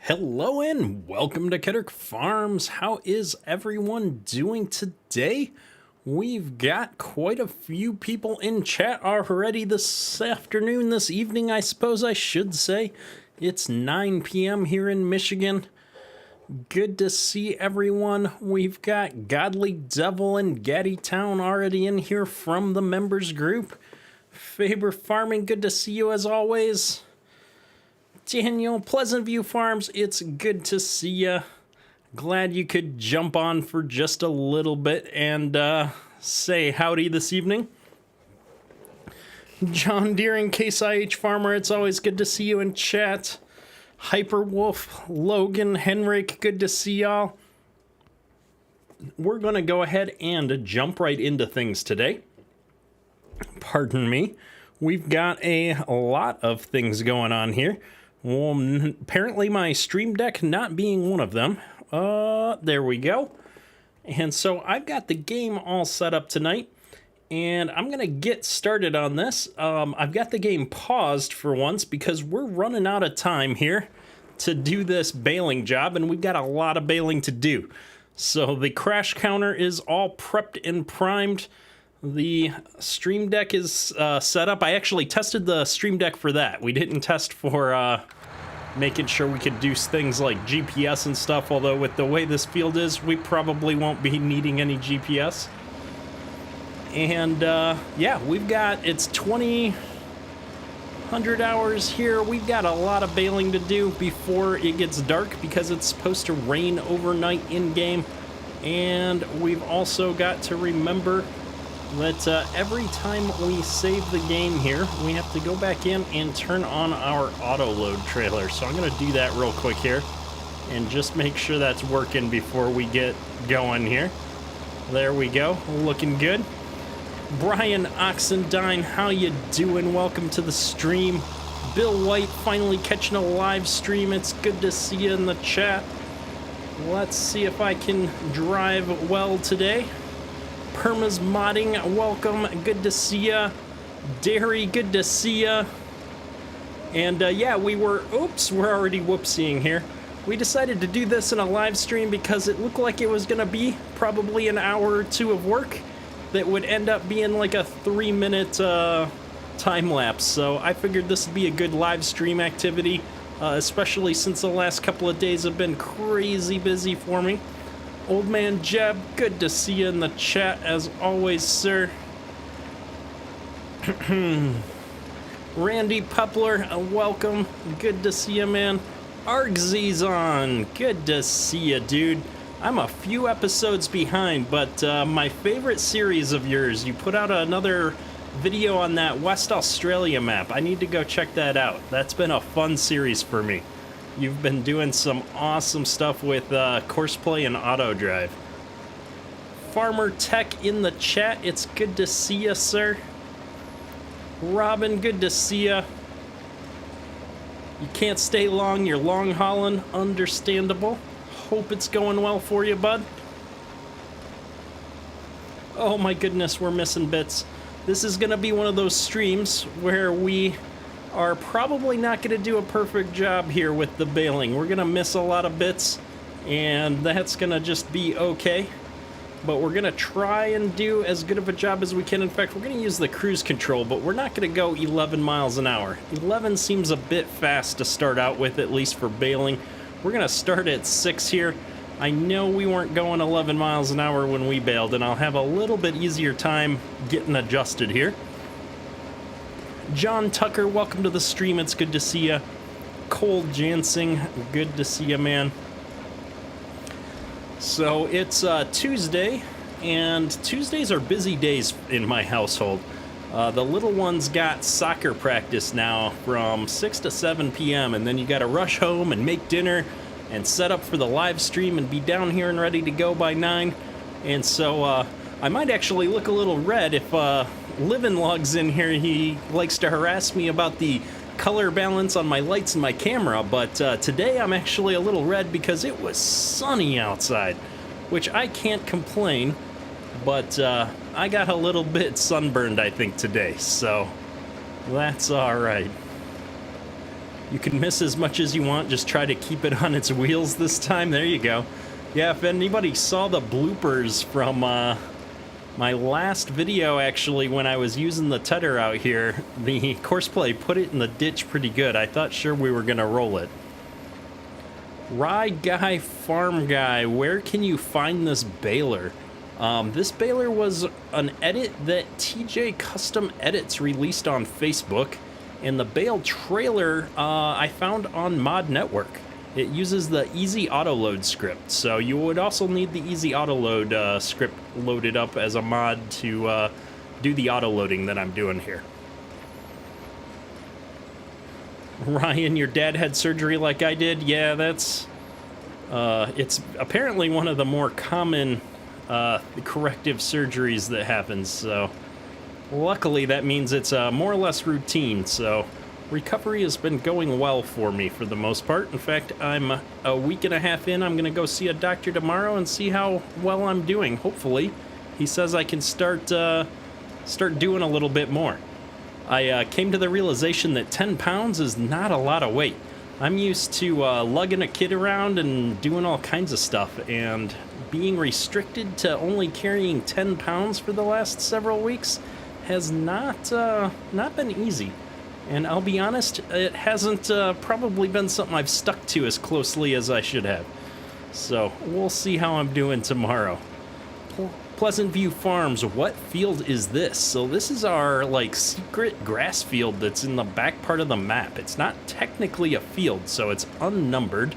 Hello and welcome to Diniz Farms. How is everyone doing today? We've got quite a few people in chat already this afternoon, this evening, I suppose I should say. It's 9 p.m. here in Michigan. Good to see everyone. We've got Godly Devil and Gaddy Town already in here from the members group. Faber Farming, good to see you as always. Daniel, Pleasant View Farms, it's good to see you. Glad you could jump on for just a little bit and say howdy this evening. John Deere and Case IH Farmer, it's always good to see you in chat. Hyperwolf, Logan, Henrik, good to see y'all. We're going to go ahead and jump right into things today. Pardon me. We've got a lot of things going on here. Well, apparently my Stream Deck not being one of them. There we go. And so I've got the game all set up tonight, and I'm going to get started on this. I've got the game paused for once because we're running out of time here to do this baling job, and we've got a lot of baling to do. So the crash counter is all prepped and primed. The Stream Deck is set up. I actually tested the Stream Deck for that. We didn't test for making sure we could do things like GPS and stuff, although with the way this field is, we probably won't be needing any GPS. And yeah, we've got, it's 2,000 hours here. We've got a lot of baling to do before it gets dark because it's supposed to rain overnight in-game. And we've also got to remember that every time we save the game here, we have to go back in and turn on our auto load trailer. So I'm going to do that real quick here and just make sure that's working before we get going here. There we go, looking good. Brian Oxendine, how you doing? Welcome to the stream. Bill White finally catching a live stream. It's good to see you in the chat. Let's see if I can drive well today. Perma's Modding, welcome, good to see ya. Dairy, good to see ya. And yeah, we're already whoopsieing here. We decided to do this in a live stream because it looked like it was gonna be probably an hour or two of work that would end up being like a 3-minute time lapse. So I figured this would be a good live stream activity, especially since the last couple of days have been crazy busy for me. Old Man Jeb, good to see you in the chat as always, sir. Randy Pupler, welcome. Good to see you, man. Argzy's on. Good to see you, dude. I'm a few episodes behind, but my favorite series of yours, you put out another video on that West Australia map. I need to go check that out. That's been a fun series for me. You've been doing some awesome stuff with Courseplay and Auto Drive. Farmer Tech in the chat. It's good to see you, sir. Robin, good to see you. You can't stay long. You're long hauling. Understandable. Hope it's going well for you, bud. Oh my goodness, we're missing bits. This is going to be one of those streams where we are probably not going to do a perfect job here with the baling. We're going to miss a lot of bits, and that's going to just be okay. But we're going to try and do as good of a job as we can. In fact, we're going to use the cruise control, but we're not going to go 11 miles an hour. 11 seems a bit fast to start out with, at least for baling. We're going to start at 6 here. I know we weren't going 11 miles an hour when we baled, and I'll have a little bit easier time getting adjusted here. John Tucker, welcome to the stream. It's good to see you. Cole Jansing, good to see you, man. So it's Tuesday, and Tuesdays are busy days in my household. The little ones got soccer practice now from 6 to 7 p.m., and then you got to rush home and make dinner and set up for the live stream and be down here and ready to go by 9. And so I might actually look a little red if Livin logs in here. He likes to harass me about the color balance on my lights and my camera, but today I'm actually a little red because it was sunny outside, which I can't complain, but I got a little bit sunburned, I think, today, so that's all right. You can miss as much as you want, just try to keep it on its wheels this time. There you go. Yeah, if anybody saw the bloopers from my last video, actually, when I was using the tedder out here, the Courseplay put it in the ditch pretty good. I thought sure we were going to roll it. Ride Guy Farm Guy, where can you find this baler? This baler was an edit that TJ Custom Edits released on Facebook, and the bale trailer I found on Mod Network. It uses the Easy Autoload script, so you would also need the Easy Autoload script loaded up as a mod to do the autoloading that I'm doing here. Ryan, your dad had surgery like I did? Yeah, that's... it's apparently one of the more common corrective surgeries that happens, so... Luckily, that means it's more or less routine, so... Recovery has been going well for me for the most part. In fact, I'm a week and a half in. I'm going to go see a doctor tomorrow and see how well I'm doing, hopefully. He says I can start doing a little bit more. I came to the realization that 10 pounds is not a lot of weight. I'm used to lugging a kid around and doing all kinds of stuff, and being restricted to only carrying 10 pounds for the last several weeks has not been easy. And I'll be honest, it hasn't probably been something I've stuck to as closely as I should have. So we'll see how I'm doing tomorrow. Pleasant View Farms, what field is this? So this is our like secret grass field that's in the back part of the map. It's not technically a field, so it's unnumbered.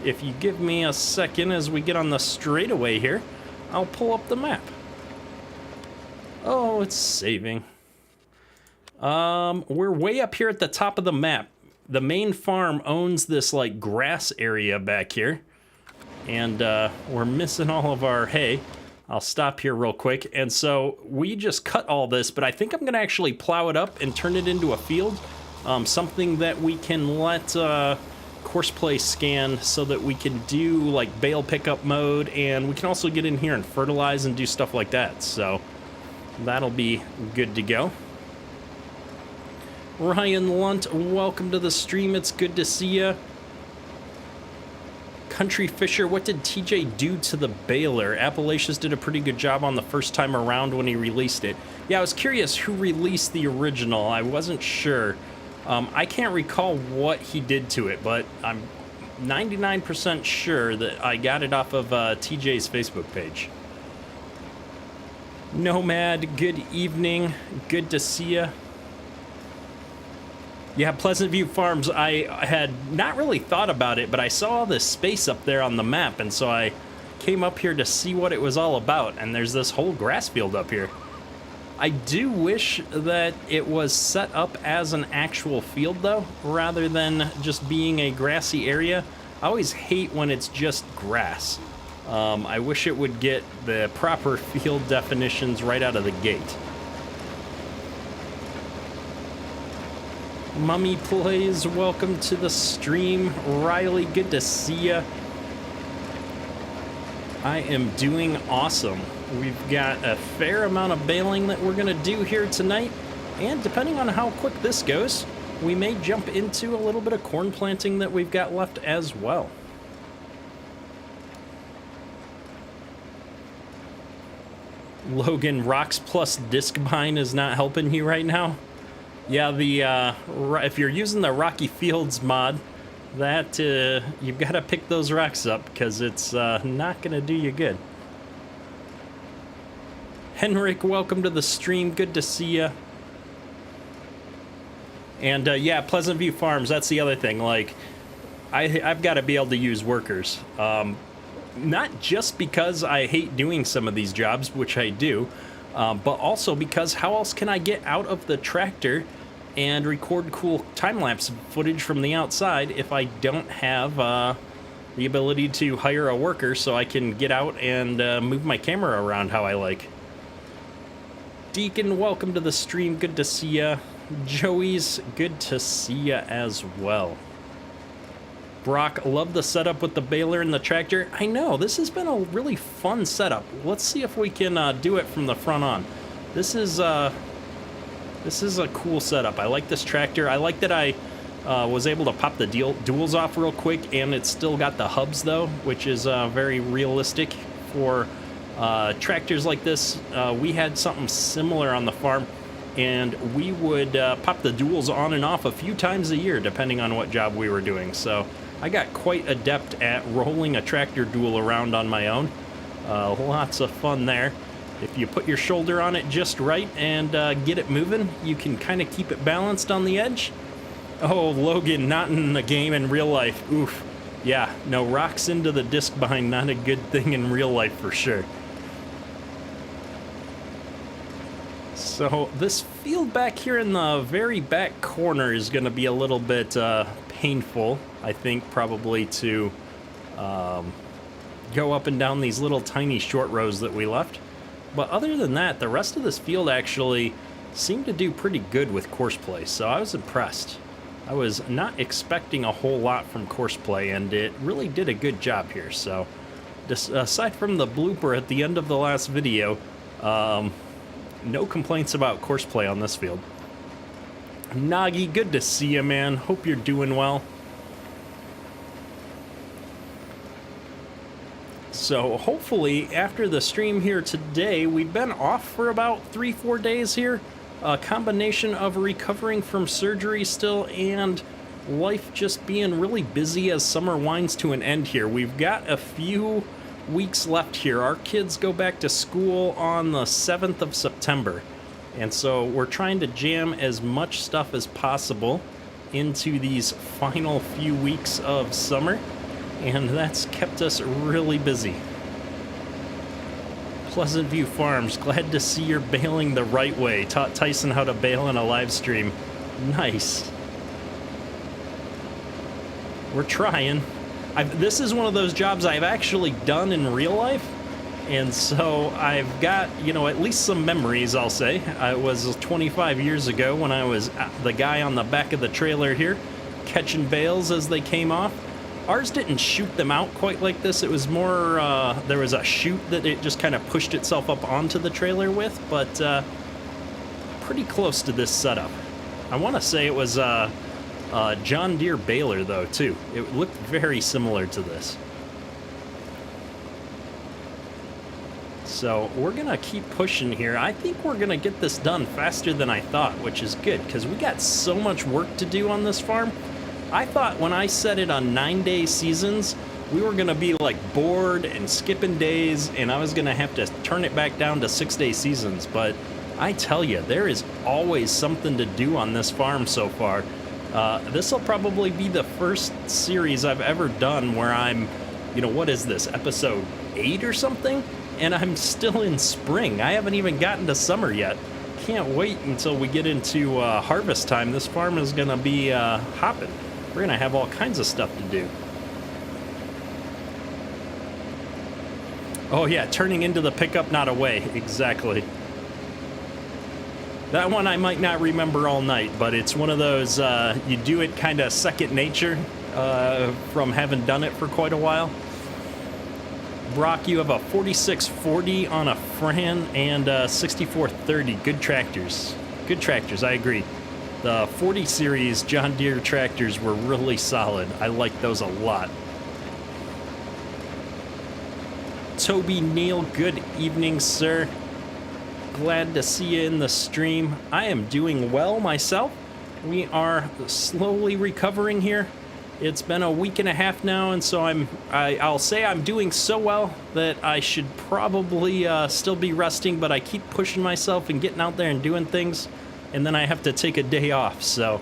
If you give me a second as we get on the straightaway here, I'll pull up the map. Oh, it's saving. We're way up here at the top of the map. The main farm owns this like grass area back here, and we're missing all of our hay. I'll stop here real quick. And so we just cut all this, but I think I'm gonna actually plow it up and turn it into a field, something that we can let Courseplay scan so that we can do like bale pickup mode, and we can also get in here and fertilize and do stuff like that. So that'll be good to go. Ryan Lunt, welcome to the stream. It's good to see you. Country Fisher, what did TJ do to the baler? Appalachia's did a pretty good job on the first time around when he released it. Yeah, I was curious who released the original. I wasn't sure. I can't recall what he did to it, but I'm 99% sure that I got it off of TJ's Facebook page. Nomad, good evening. Good to see you. Yeah, Pleasant View Farms, I had not really thought about it, but I saw all this space up there on the map, and so I came up here to see what it was all about, and there's this whole grass field up here. I do wish that it was set up as an actual field, though, rather than just being a grassy area. I always hate when it's just grass. I wish it would get the proper field definitions right out of the gate. Mummy Plays, welcome to the stream. Riley, good to see ya. I am doing awesome. We've got a fair amount of baling that we're gonna do here tonight, and depending on how quick this goes, we may jump into a little bit of corn planting that we've got left as well. Logan, Rocks plus Discbine is not helping you right now? Yeah, if you're using the Rocky Fields mod, that you've got to pick those rocks up because it's not going to do you good. Henrik, welcome to the stream. Good to see you. And yeah, Pleasant View Farms, that's the other thing. Like, I've got to be able to use workers. Not just because I hate doing some of these jobs, which I do, but also because how else can I get out of the tractor and record cool time-lapse footage from the outside if I don't have the ability to hire a worker so I can get out and move my camera around how I like. Deacon, welcome to the stream. Good to see ya. Joey's, good to see ya as well. Brock, love the setup with the baler and the tractor. I know, this has been a really fun setup. Let's see if we can do it from the front on. This is a cool setup. I like this tractor. I like that I Was able to pop the duals off real quick, and it's still got the hubs though, which is very realistic for tractors like this. We had something similar on the farm, and we would pop the duals on and off a few times a year depending on what job we were doing. So I got quite adept at rolling a tractor dual around on my own. Lots of fun there. If you put your shoulder on it just right and get it moving, you can kind of keep it balanced on the edge. Oh, Logan, not in the game, in real life. Oof. Yeah, no, rocks into the disc behind, not a good thing in real life for sure. So this field back here in the very back corner is going to be a little bit painful, I think, probably to go up and down these little tiny short rows that we left. But other than that, the rest of this field actually seemed to do pretty good with course play, so I was impressed. I was not expecting a whole lot from course play, and it really did a good job here. So aside from the blooper at the end of the last video, no complaints about course play on this field. Nagi, good to see you, man. Hope you're doing well. So hopefully after the stream here today, we've been off for about 3-4 days here. A combination of recovering from surgery still and life just being really busy as summer winds to an end here. We've got a few weeks left here. Our kids go back to school on the 7th of September. And so we're trying to jam as much stuff as possible into these final few weeks of summer. And that's kept us really busy. Pleasant View Farms, glad to see you're baling the right way. Taught Tyson how to bale in a live stream. Nice. We're trying. This is one of those jobs I've actually done in real life. And so I've got, you know, at least some memories, I'll say. It was 25 years ago when I was the guy on the back of the trailer here, catching bales as they came off. Ours didn't shoot them out quite like this. It was more, there was a chute that it just kind of pushed itself up onto the trailer with, but pretty close to this setup. I want to say it was a John Deere baler, though, too. It looked very similar to this. So we're going to keep pushing here. I think we're going to get this done faster than I thought, which is good, because we got so much work to do on this farm. I thought when I set it on 9-day seasons, we were going to be like bored and skipping days, and I was going to have to turn it back down to 6-day seasons. But I tell you, there is always something to do on this farm so far. This will probably be the first series I've ever done where I'm, you know, what is this, episode 8 or something? And I'm still in spring. I haven't even gotten to summer yet. Can't wait until we get into harvest time. This farm is going to be hopping. We're going to have all kinds of stuff to do. Oh yeah, turning into the pickup, not away. Exactly. That one I might not remember all night, but it's one of those, you do it kind of second nature from having done it for quite a while. Brock, you have a 4640 on a Fran and a 6430. Good tractors. Good tractors, I agree. The 40 series John Deere tractors were really solid. I like those a lot. Toby Neal, good evening, sir. Glad to see you in the stream. I am doing well myself. We are slowly recovering here. It's been a week and a half now, and so I'll say I'm doing so well that I should probably still be resting, but I keep pushing myself and getting out there and doing things, and then I have to take a day off. So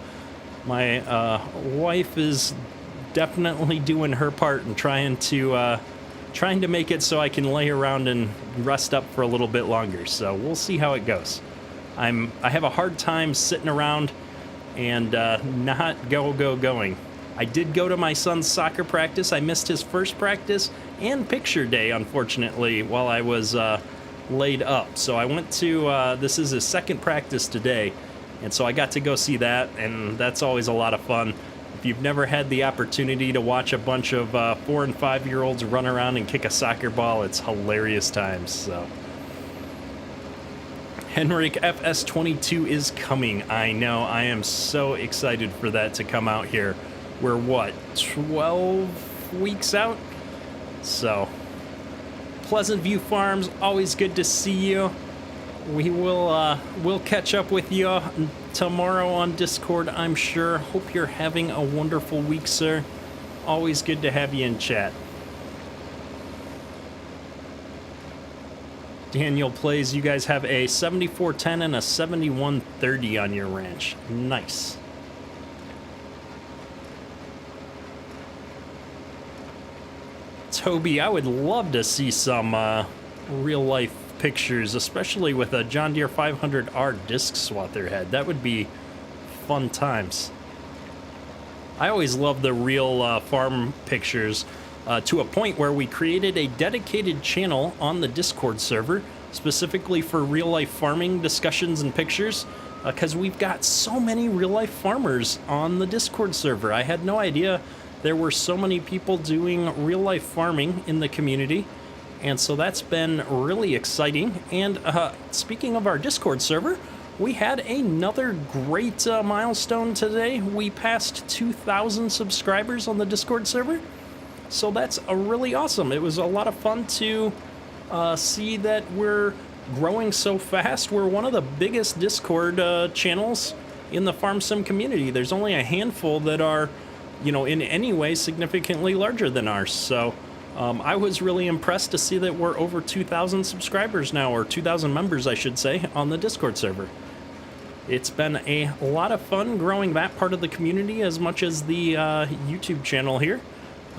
my wife is definitely doing her part and trying to make it so I can lay around and rest up for a little bit longer. So we'll see how it goes. I have a hard time sitting around and not going. I did go to my son's soccer practice. I missed his first practice and picture day, unfortunately, while I was laid up. So I went to, this is his second practice today, and so I got to go see that, and that's always a lot of fun. If you've never had the opportunity to watch a bunch of 4- and 5-year-olds run around and kick a soccer ball, it's hilarious times. So Henrik FS22 is coming. I know. I am so excited for that to come out here. We're what, 12 weeks out? So, Pleasant View Farms, always good to see you. We'll catch up with you tomorrow on Discord, I'm sure. Hope you're having a wonderful week, sir. Always good to have you in chat. Daniel plays, you guys have a 7410 and a 7130 on your ranch. Nice. Toby, I would love to see some real life pictures, especially with a John Deere 500R disc swather head. That would be fun times. I always love the real farm pictures. To a point where we created a dedicated channel on the Discord server specifically for real-life farming discussions and pictures, because we've got so many real-life farmers on the Discord server. I had no idea there were so many people doing real-life farming in the community, and so that's been really exciting. And speaking of our Discord server, we had another great milestone today. We passed 2,000 subscribers on the Discord server. So that's really awesome. It was a lot of fun to see that we're growing so fast. We're one of the biggest Discord channels in the farm sim community. There's only a handful that are, you know, in any way significantly larger than ours. So I was really impressed to see that we're over 2,000 subscribers now, or 2,000 members, I should say, on the Discord server. It's been a lot of fun growing that part of the community as much as the YouTube channel here.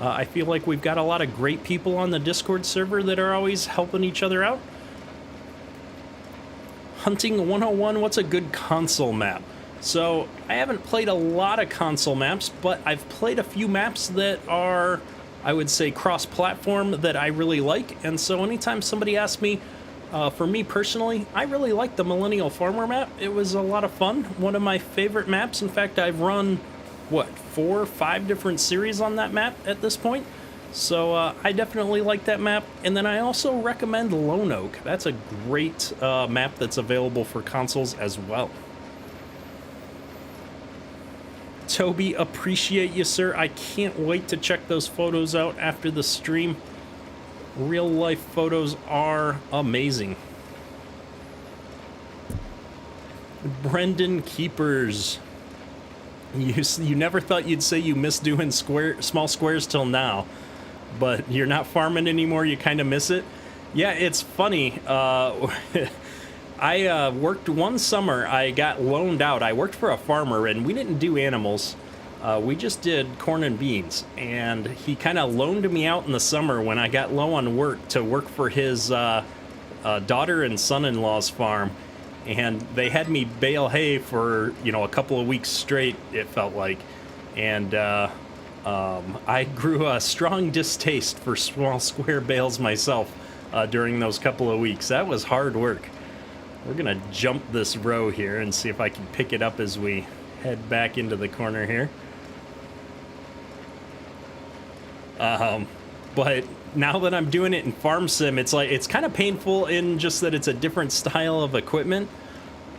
I feel like we've got a lot of great people on the Discord server that are always helping each other out. Hunting 101, what's a good console map? So, I haven't played a lot of console maps, but I've played a few maps that are, I would say, cross-platform that I really like. And so anytime somebody asks me, for me personally, I really like the Millennial Farmer map. It was a lot of fun. One of my favorite maps. In fact, I've run, what, 4 or 5 different series on that map at this point. So I definitely like that map. And then I also recommend Lone Oak. That's a great map that's available for consoles as well. Toby, appreciate you, sir. I can't wait to check those photos out after the stream. Real life photos are amazing. Brendan Keepers. You never thought you'd say you miss doing small squares till now, but you're not farming anymore, you kind of miss it. Yeah, it's funny. I worked one summer, I got loaned out. I worked for a farmer, and we didn't do animals. We just did corn and beans, and he kind of loaned me out in the summer when I got low on work to work for his daughter and son-in-law's farm. And they had me bale hay for, you know, a couple of weeks straight, it felt like. And I grew a strong distaste for small square bales myself during those couple of weeks. That was hard work. We're going to jump this row here and see if I can pick it up as we head back into the corner here. But now that I'm doing it in Farm Sim, it's like, it's kind of painful in just that it's a different style of equipment.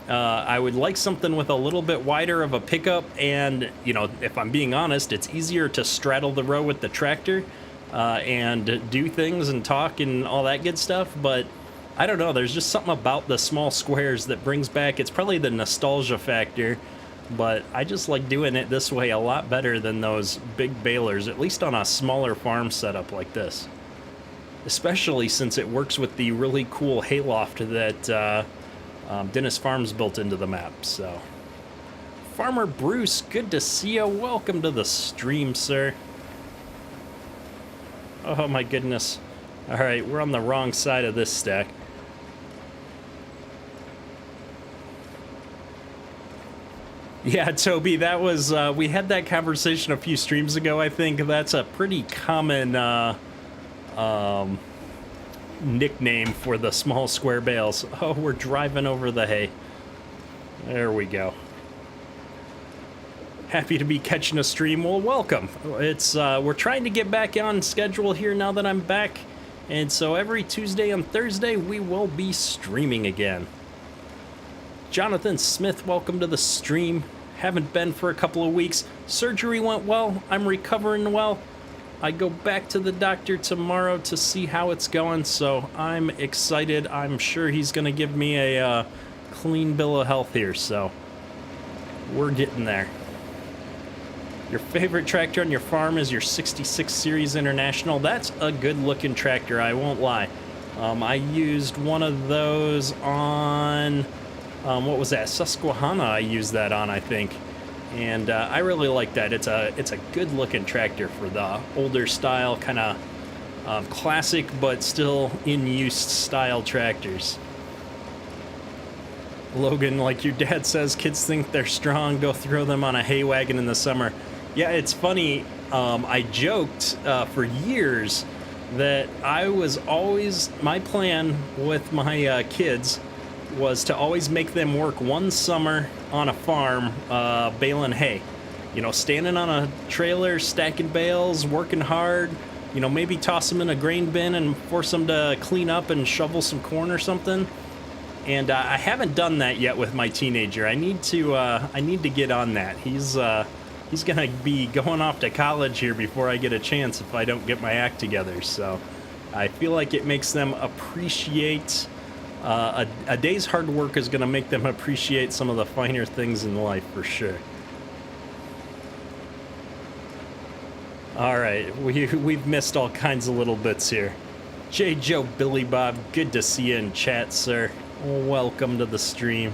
I would like something with a little bit wider of a pickup, and, you know, if I'm being honest, it's easier to straddle the row with the tractor and do things and talk and all that good stuff. But I don't know, there's just something about the small squares that brings back, it's probably the nostalgia factor, but I just like doing it this way a lot better than those big balers, at least on a smaller farm setup like this. Especially since it works with the really cool hayloft that Diniz Farms built into the map. So, Farmer Bruce, good to see you. Welcome to the stream, sir. Oh my goodness. Alright, we're on the wrong side of this stack. Yeah, Toby, that was, we had that conversation a few streams ago, I think. That's a pretty common nickname for the small square bales. Oh, we're driving over the hay. There we go. Happy to be catching a stream. Well, welcome. It's we're trying to get back on schedule here now that I'm back. And so every Tuesday and Thursday, we will be streaming again. Jonathan Smith, welcome to the stream. Haven't been for a couple of weeks. Surgery went well. I'm recovering well. I go back to the doctor tomorrow to see how it's going, so I'm excited. I'm sure he's going to give me a clean bill of health here, so we're getting there. Your favorite tractor on your farm is your 66 Series International. That's a good-looking tractor, I won't lie. I used one of those on, what was that? Susquehanna I used that on, I think. And I really like that. It's a good-looking tractor for the older style, kind of classic but still in use style tractors. Logan, like your dad says, kids think they're strong, go throw them on a hay wagon in the summer. Yeah, it's funny. I joked for years that I was always, my plan with my kids was to always make them work one summer on a farm baling hay. You know, standing on a trailer, stacking bales, working hard, you know, maybe toss them in a grain bin and force them to clean up and shovel some corn or something. And I haven't done that yet with my teenager. I need to get on that. He's gonna be going off to college here before I get a chance if I don't get my act together. So I feel like it makes them appreciate a day's hard work is gonna make them appreciate some of the finer things in life for sure. All right, we've missed all kinds of little bits here. J. Joe, Billy Bob, good to see you in chat, sir. Welcome to the stream.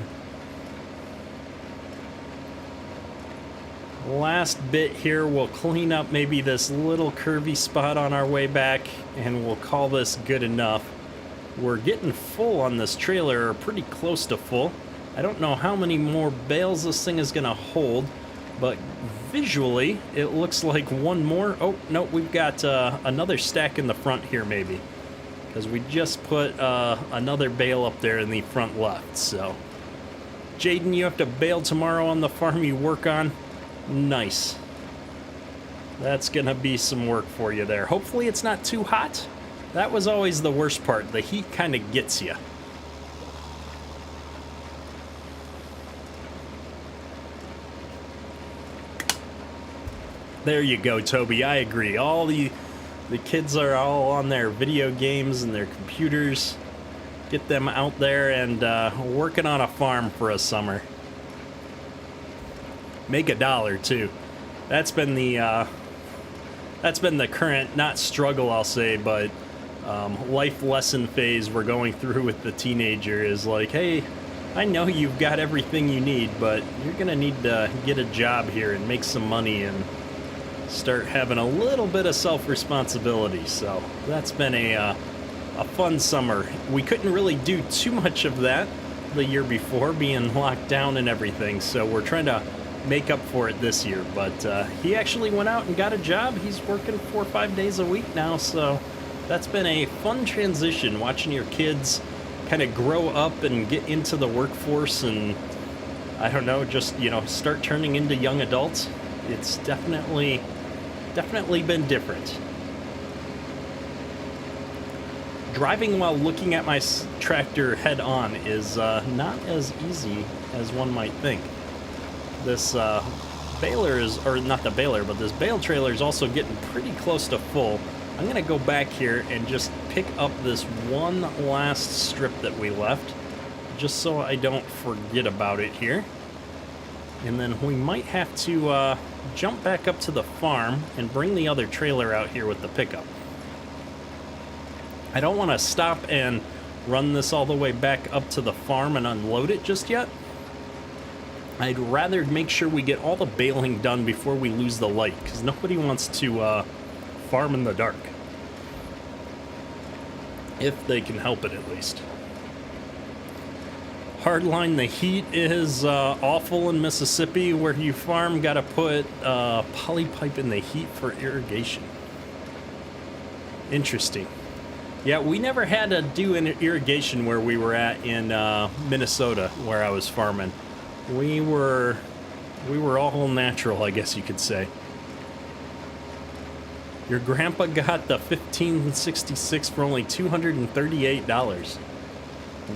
Last bit here, we'll clean up maybe this little curvy spot on our way back, and we'll call this good enough. We're getting full on this trailer, or pretty close to full. I don't know how many more bales this thing is gonna hold, but visually, it looks like one more. Oh, no, we've got another stack in the front here maybe, because we just put another bale up there in the front left, so. Jaden, you have to bale tomorrow on the farm you work on. Nice. That's gonna be some work for you there. Hopefully it's not too hot. That was always the worst part. The heat kind of gets you. There you go, Toby. I agree. All the kids are all on their video games and their computers. Get them out there and working on a farm for a summer. Make $1 too. That's been the current, not struggle I'll say, but life lesson phase we're going through with the teenager is like, hey, I know you've got everything you need, but you're gonna need to get a job here and make some money and start having a little bit of self-responsibility. So that's been a fun summer. We couldn't really do too much of that the year before, being locked down and everything, so we're trying to make up for it this year. But he actually went out and got a job. He's working 4 or 5 days a week now, so that's been a fun transition, watching your kids kind of grow up and get into the workforce and, I don't know, just, you know, start turning into young adults. It's definitely been different. Driving while looking at my tractor head on is not as easy as one might think. This baler is, or not the baler, but this bale trailer is also getting pretty close to full. I'm gonna go back here and just pick up this one last strip that we left, just so I don't forget about it here. And then we might have to jump back up to the farm and bring the other trailer out here with the pickup. I don't want to stop and run this all the way back up to the farm and unload it just yet. I'd rather make sure we get all the baling done before we lose the light, because nobody wants to farm in the dark. If they can help it, at least. Hardline, the heat is awful in Mississippi. Where you farm, gotta put poly pipe in the heat for irrigation. Interesting. Yeah, we never had to do an irrigation where we were at in Minnesota, where I was farming. We were all natural, I guess you could say. Your grandpa got the 1566 for only $238.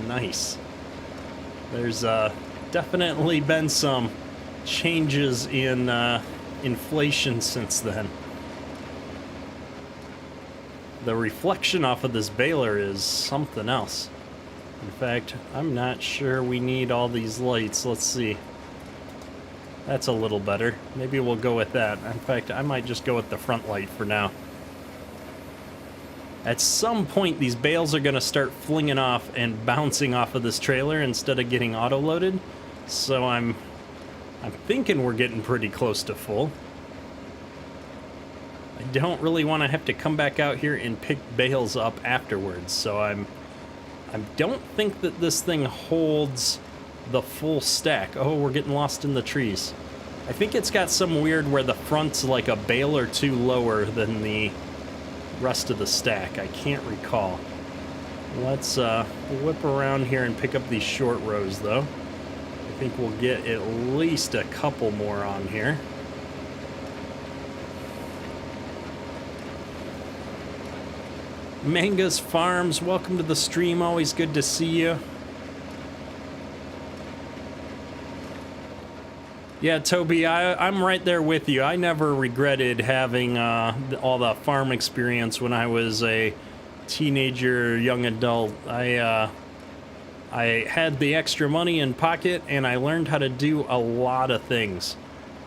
Nice. There's definitely been some changes in inflation since then. The reflection off of this baler is something else. In fact, I'm not sure we need all these lights. Let's see. That's a little better. Maybe we'll go with that. In fact, I might just go with the front light for now. At some point, these bales are going to start flinging off and bouncing off of this trailer instead of getting auto-loaded. So I'm thinking we're getting pretty close to full. I don't really want to have to come back out here and pick bales up afterwards. So I don't think that this thing holds the full stack. Oh, we're getting lost in the trees. I think it's got some weird where the front's like a bale or two lower than the rest of the stack. I can't recall. Let's whip around here and pick up these short rows though. I think we'll get at least a couple more on here. Diniz Farms, welcome to the stream. Always good to see you. Yeah, Toby, I'm right there with you. I never regretted having all the farm experience when I was a teenager, young adult. I had the extra money in pocket, and I learned how to do a lot of things.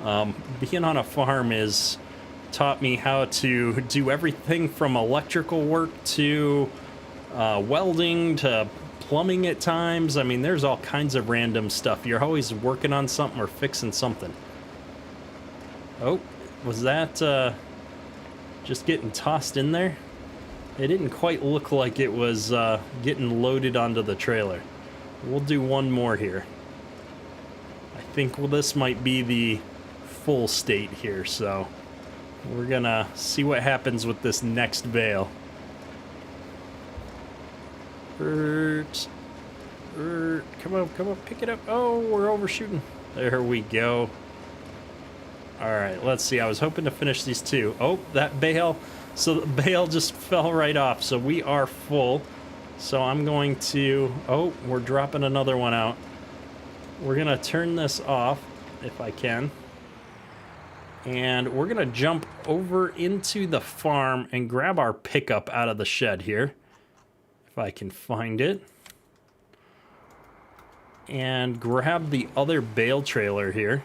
Being on a farm has taught me how to do everything from electrical work to welding to plumbing at times. I mean, there's all kinds of random stuff. You're always working on something or fixing something. Oh, was that just getting tossed in there? It didn't quite look like it was getting loaded onto the trailer. We'll do one more here. I think this might be the full state here, so we're gonna see what happens with this next bale. Come on, pick it up. Oh, we're overshooting. There we go. All right, let's see. I was hoping to finish these two. Oh, that bale. So the bale just fell right off. So we are full. So I'm going to... Oh, we're dropping another one out. We're going to turn this off, if I can. And we're going to jump over into the farm and grab our pickup out of the shed here. If I can find it. And grab the other bale trailer here.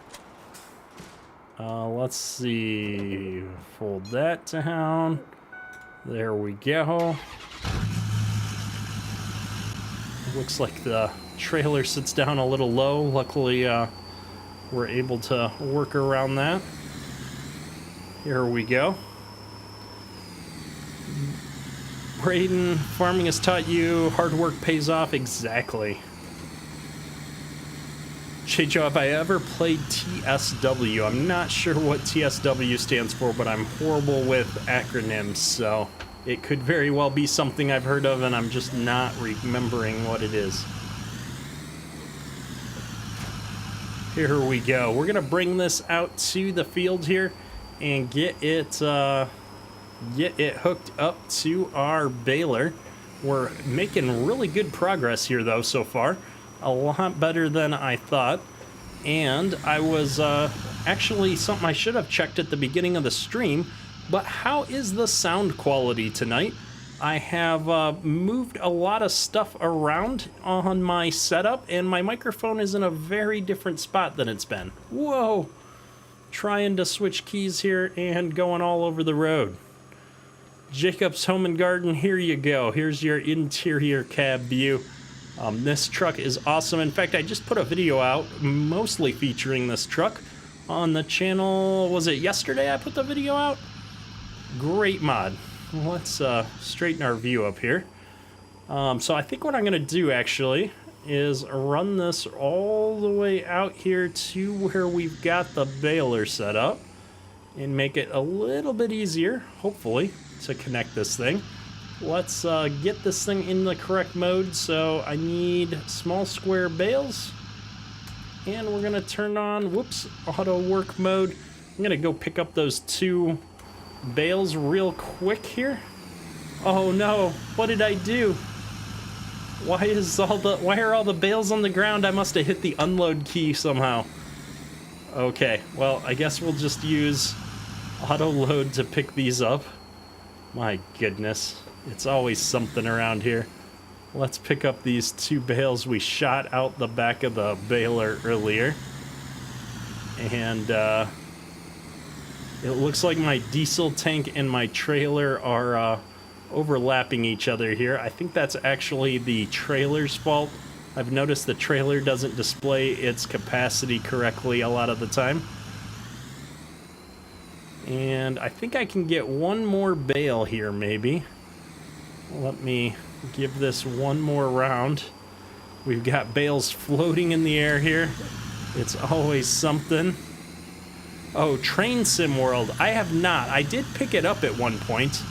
Let's see. Fold that down. There we go. Looks like the trailer sits down a little low. Luckily, we're able to work around that. Here we go. Braden, farming has taught you hard work pays off. Exactly. Joe, have I ever played TSW? I'm not sure what TSW stands for, but I'm horrible with acronyms, so it could very well be something I've heard of, and I'm just not remembering what it is. Here we go. We're gonna bring this out to the field here and get it hooked up to our baler. We're making really good progress here, though, so far. A lot better than I thought. And I was actually something I should have checked at the beginning of the stream, but how is the sound quality tonight? I have moved a lot of stuff around on my setup, and my microphone is in a very different spot than it's been. Whoa! Trying to switch keys here and going all over the road. Jacob's Home and Garden, here you go. Here's your interior cab view. This truck is awesome. In fact, I just put a video out mostly featuring this truck on the channel. Was it yesterday I put the video out? Great mod. Let's straighten our view up here. So I think what I'm going to do actually is run this all the way out here to where we've got the baler set up and make it a little bit easier, hopefully, to connect this thing. Let's get this thing in the correct mode. So I need small square bales, and we're gonna turn on, whoops, auto work mode. I'm gonna go pick up those two bales real quick here. Oh no, what did I do? Why are all the bales on the ground? I must have hit the unload key somehow. Okay, well, I guess we'll just use auto load to pick these up. My goodness, it's always something around here. Let's pick up these 2 bales we shot out the back of the baler earlier. And it looks like my diesel tank and my trailer are overlapping each other here. I think that's actually the trailer's fault. I've noticed the trailer doesn't display its capacity correctly a lot of the time. And I think I can get one more bale here, maybe. Let me give this one more round. We've got bales floating in the air here. It's always something. Oh, Train Sim World. I have not. I did pick it up at one point.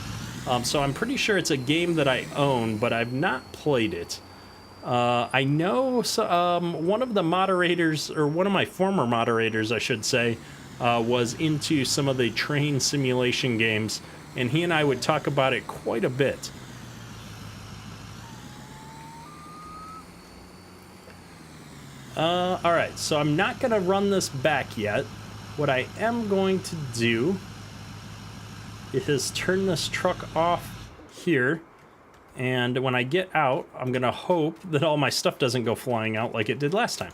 So I'm pretty sure it's a game that I own, but I've not played it. I know one of the moderators, or one of my former moderators, I should say, was into some of the train simulation games, and he and I would talk about it quite a bit. Alright, so I'm not going to run this back yet. What I am going to do is turn this truck off here, and when I get out, I'm going to hope that all my stuff doesn't go flying out like it did last time.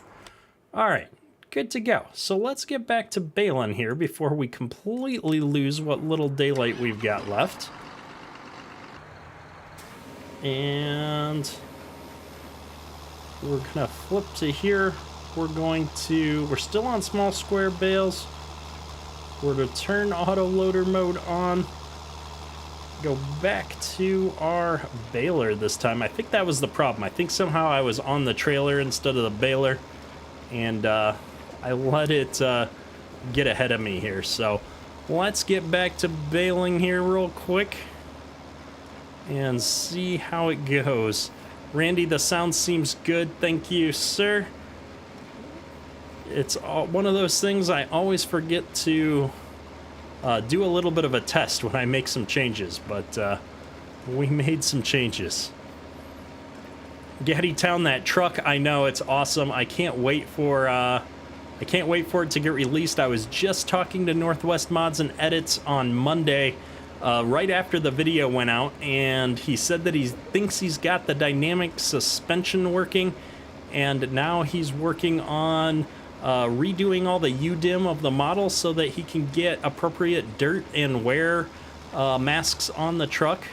Alright, good to go. So let's get back to baling here before we completely lose what little daylight we've got left. And we're gonna flip to here. We're still on small square bales. We're to turn auto loader mode on. Go back to our baler this time. I think that was the problem. I think somehow I was on the trailer instead of the baler, and I let it get ahead of me here. So let's get back to baling here real quick and see how it goes. Randy, the sound seems good. Thank you, sir. It's one of those things I always forget to do a little bit of a test when I make some changes, but we made some changes. Gaddy Town, that truck, I know, it's awesome. I can't wait for it to get released. I was just talking to Northwest Mods and Edits on Monday, right after the video went out, and he said that he thinks he's got the dynamic suspension working, and now he's working on redoing all the UDIM of the model so that he can get appropriate dirt and wear masks on the truck.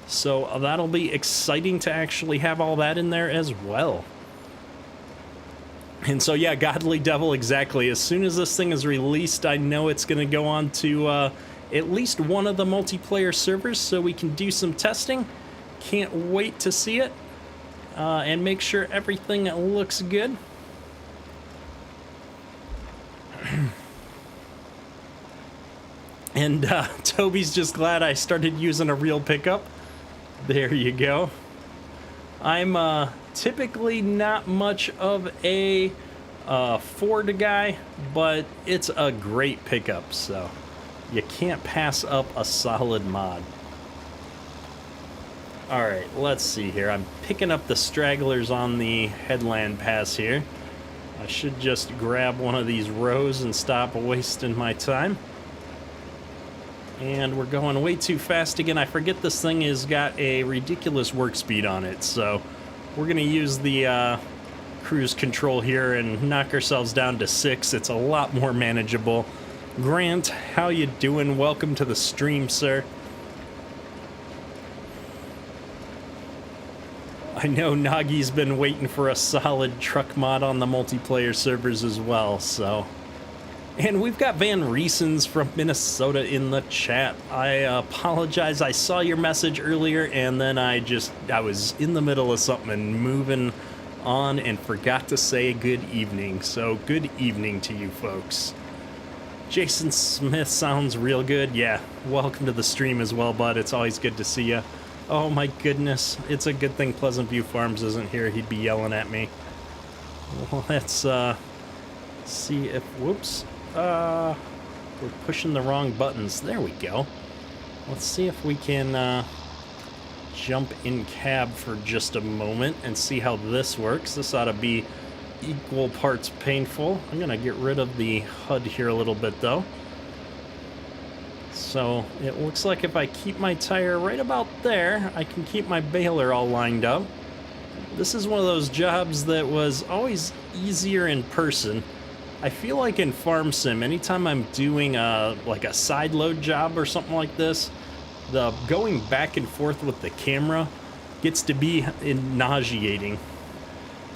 So that'll be exciting to actually have all that in there as well. And so yeah, Godly Devil, exactly. As soon as this thing is released, I know it's going to go on to at least one of the multiplayer servers so we can do some testing. Can't wait to see it and make sure everything looks good. And Toby's just glad I started using a real pickup. There you go. I'm typically not much of a Ford guy, but it's a great pickup, so you can't pass up a solid mod. Alright, let's see here. I'm picking up the stragglers on the headland pass here. I should just grab one of these rows and stop wasting my time. And we're going way too fast again. I forget this thing has got a ridiculous work speed on it, so we're going to use the cruise control here and knock ourselves down to 6. It's a lot more manageable. Grant, how you doing? Welcome to the stream, sir. I know Nagi's been waiting for a solid truck mod on the multiplayer servers as well, so... And we've got Van Reesens from Minnesota in the chat. I apologize, I saw your message earlier, and then I was in the middle of something and moving on and forgot to say good evening. So, good evening to you folks. Jason Smith sounds real good. Yeah, welcome to the stream as well, bud. It's always good to see you. Oh my goodness, it's a good thing Pleasant View Farms isn't here. He'd be yelling at me. Let's see if... Whoops. We're pushing the wrong buttons. There we go. Let's see if we can jump in cab for just a moment and see how this works. This ought to be equal parts painful. I'm gonna get rid of the HUD here a little bit though. So it looks like if I keep my tire right about there, I can keep my baler all lined up. This is one of those jobs that was always easier in person. I feel like in Farm Sim, anytime I'm doing like a side load job or something like this, the going back and forth with the camera gets to be nauseating.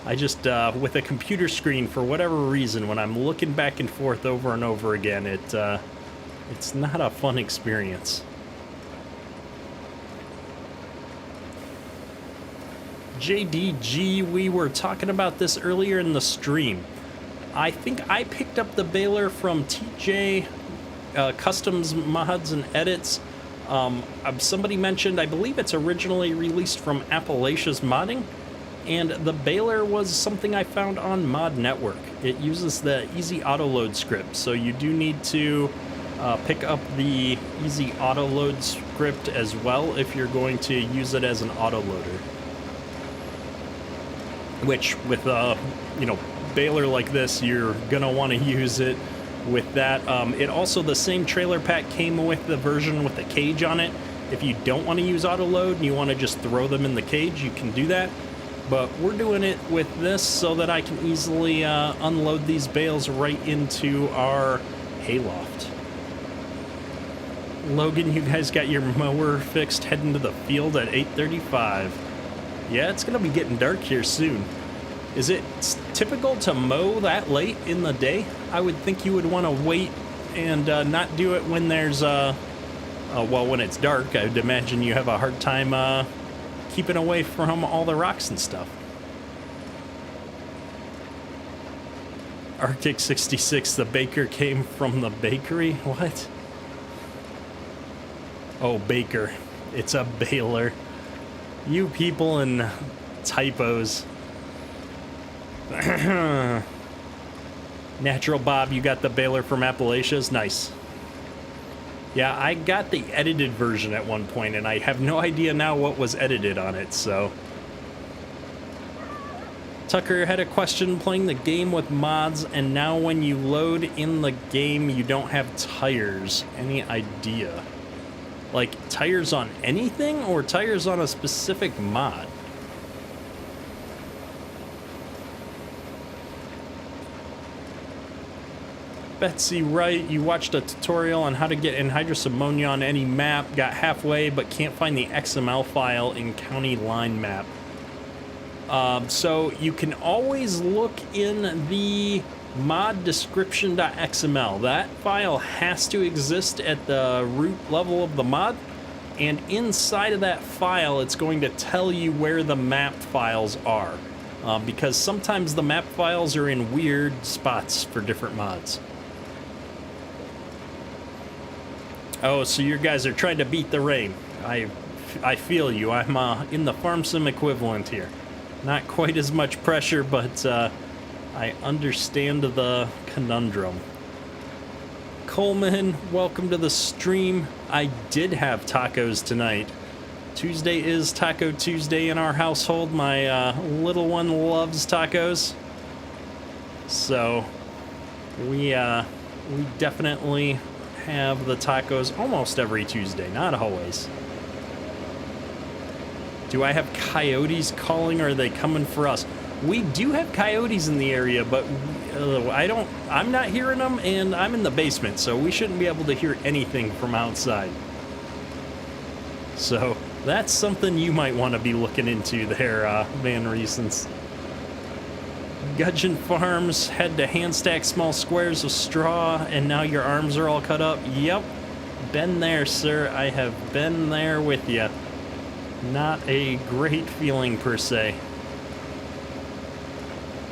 I just, with a computer screen, for whatever reason, when I'm looking back and forth over and over again, it's not a fun experience. JDG, we were talking about this earlier in the stream. I think I picked up the baler from TJ Customs Mods and Edits. Somebody mentioned, I believe it's originally released from Appalachia's Modding, and the baler was something I found on Mod Network. It uses the Easy Auto Load script, so you do need to pick up the Easy Auto Load script as well if you're going to use it as an autoloader. Which, with a baler like this, you're gonna want to use it with that. It also, the same trailer pack came with the version with the cage on it. If you don't want to use auto load and you want to just throw them in the cage, you can do that. But we're doing it with this so that I can easily unload these bales right into our hayloft. Logan, you guys got your mower fixed heading to the field at 8:35. Yeah, it's going to be getting dark here soon. Is it typical to mow that late in the day? I would think you would want to wait and not do it when there's, well, when it's dark. I would imagine you have a hard time keeping away from all the rocks and stuff. Arctic 66, the baker came from the bakery? What? Oh, baker. It's a baler. You people and typos. Natural Bob, you got the baler from Appalachia's? Nice. Yeah, I got the edited version at one point, and I have no idea now what was edited on it, so. Tucker had a question playing the game with mods, and now when you load in the game, you don't have tires. Any idea? Like, tires on anything, or tires on a specific mod? Betsy Wright, you watched a tutorial on how to get anhydrous ammonia on any map, got halfway, but can't find the XML file in county line map. So you can always look in the mod description.xml. That file has to exist at the root level of the mod, and inside of that file it's going to tell you where the map files are, because sometimes the map files are in weird spots for different mods. Oh, so you guys are trying to beat the rain. I feel you. I'm in the Farm Sim equivalent here. Not quite as much pressure, but I understand the conundrum. Coleman, welcome to the stream. I did have tacos tonight. Tuesday is Taco Tuesday in our household. My little one loves tacos. So we definitely have the tacos almost every Tuesday, not always. Do I have coyotes calling, or are they coming for us? We do have coyotes in the area, but I'm not hearing them, and I'm in the basement, so we shouldn't be able to hear anything from outside. So that's something you might want to be looking into there, Van Reasons. Gudgeon Farms had to hand stack small squares of straw, and now your arms are all cut up. Yep, been there, sir. I have been there with you. Not a great feeling per se.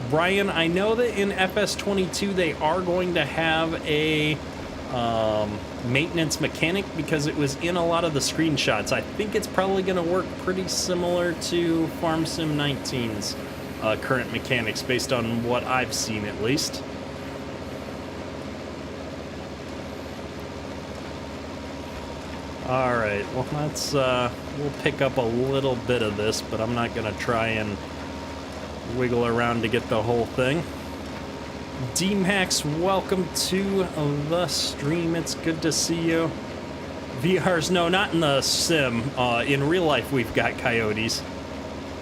Brian, I know that in FS22 they are going to have a maintenance mechanic, because it was in a lot of the screenshots. I think it's probably going to work pretty similar to Farm Sim 19's current mechanics, based on what I've seen at least. All right, well, we'll pick up a little bit of this, but I'm not going to try and wiggle around to get the whole thing. D-Max, welcome to the stream. It's good to see you. VRs, no, not in the sim. In real life, we've got coyotes.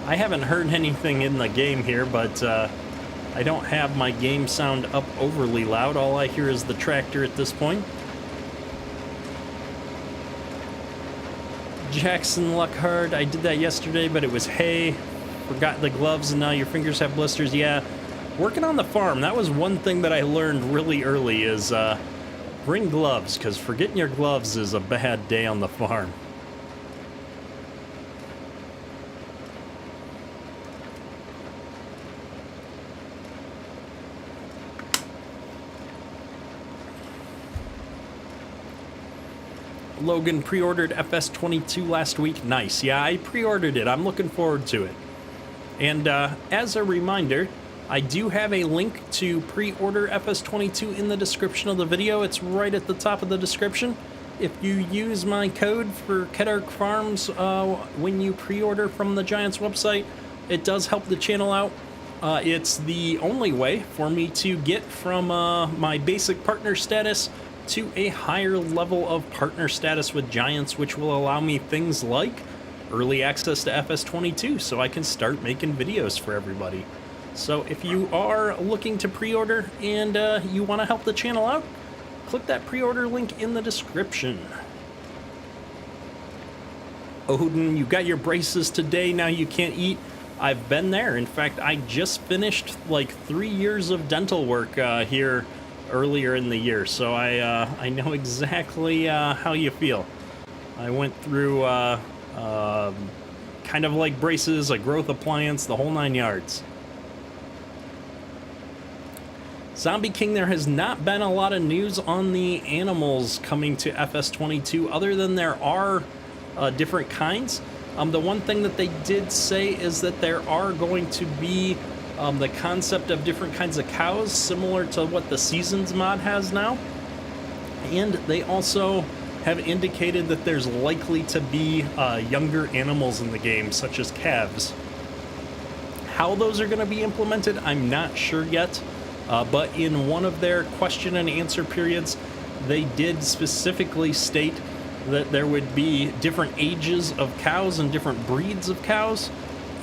I haven't heard anything in the game here, but I don't have my game sound up overly loud. All I hear is the tractor at this point. Jackson Luckhard, I did that yesterday, but it was hay. Forgot the gloves, and now your fingers have blisters. Yeah, working on the farm, that was one thing that I learned really early is bring gloves, because forgetting your gloves is a bad day on the farm. Logan pre-ordered FS22 last week. Nice. Yeah, I pre-ordered it. I'm looking forward to it. And as a reminder, I do have a link to pre-order FS22 in the description of the video. It's right at the top of the description. If you use my code for Kedark Farms when you pre-order from the Giants website, it does help the channel out. It's the only way for me to get from my basic partner status to a higher level of partner status with Giants, which will allow me things like early access to FS22, so I can start making videos for everybody. So if you are looking to pre-order and you want to help the channel out, click that pre-order link in the description. Odin, you got your braces today, now you can't eat. I've been there. In fact, I just finished like 3 years of dental work here earlier in the year, so I know exactly how you feel. I went through kind of like braces, a growth appliance, the whole 9 yards. Zombie King, there has not been a lot of news on the animals coming to FS22 other than there are different kinds. The one thing that they did say is that there are going to be the concept of different kinds of cows, similar to what the Seasons mod has now. And they also have indicated that there's likely to be younger animals in the game, such as calves. How those are going to be implemented, I'm not sure yet. But in one of their question and answer periods, they did specifically state that there would be different ages of cows and different breeds of cows,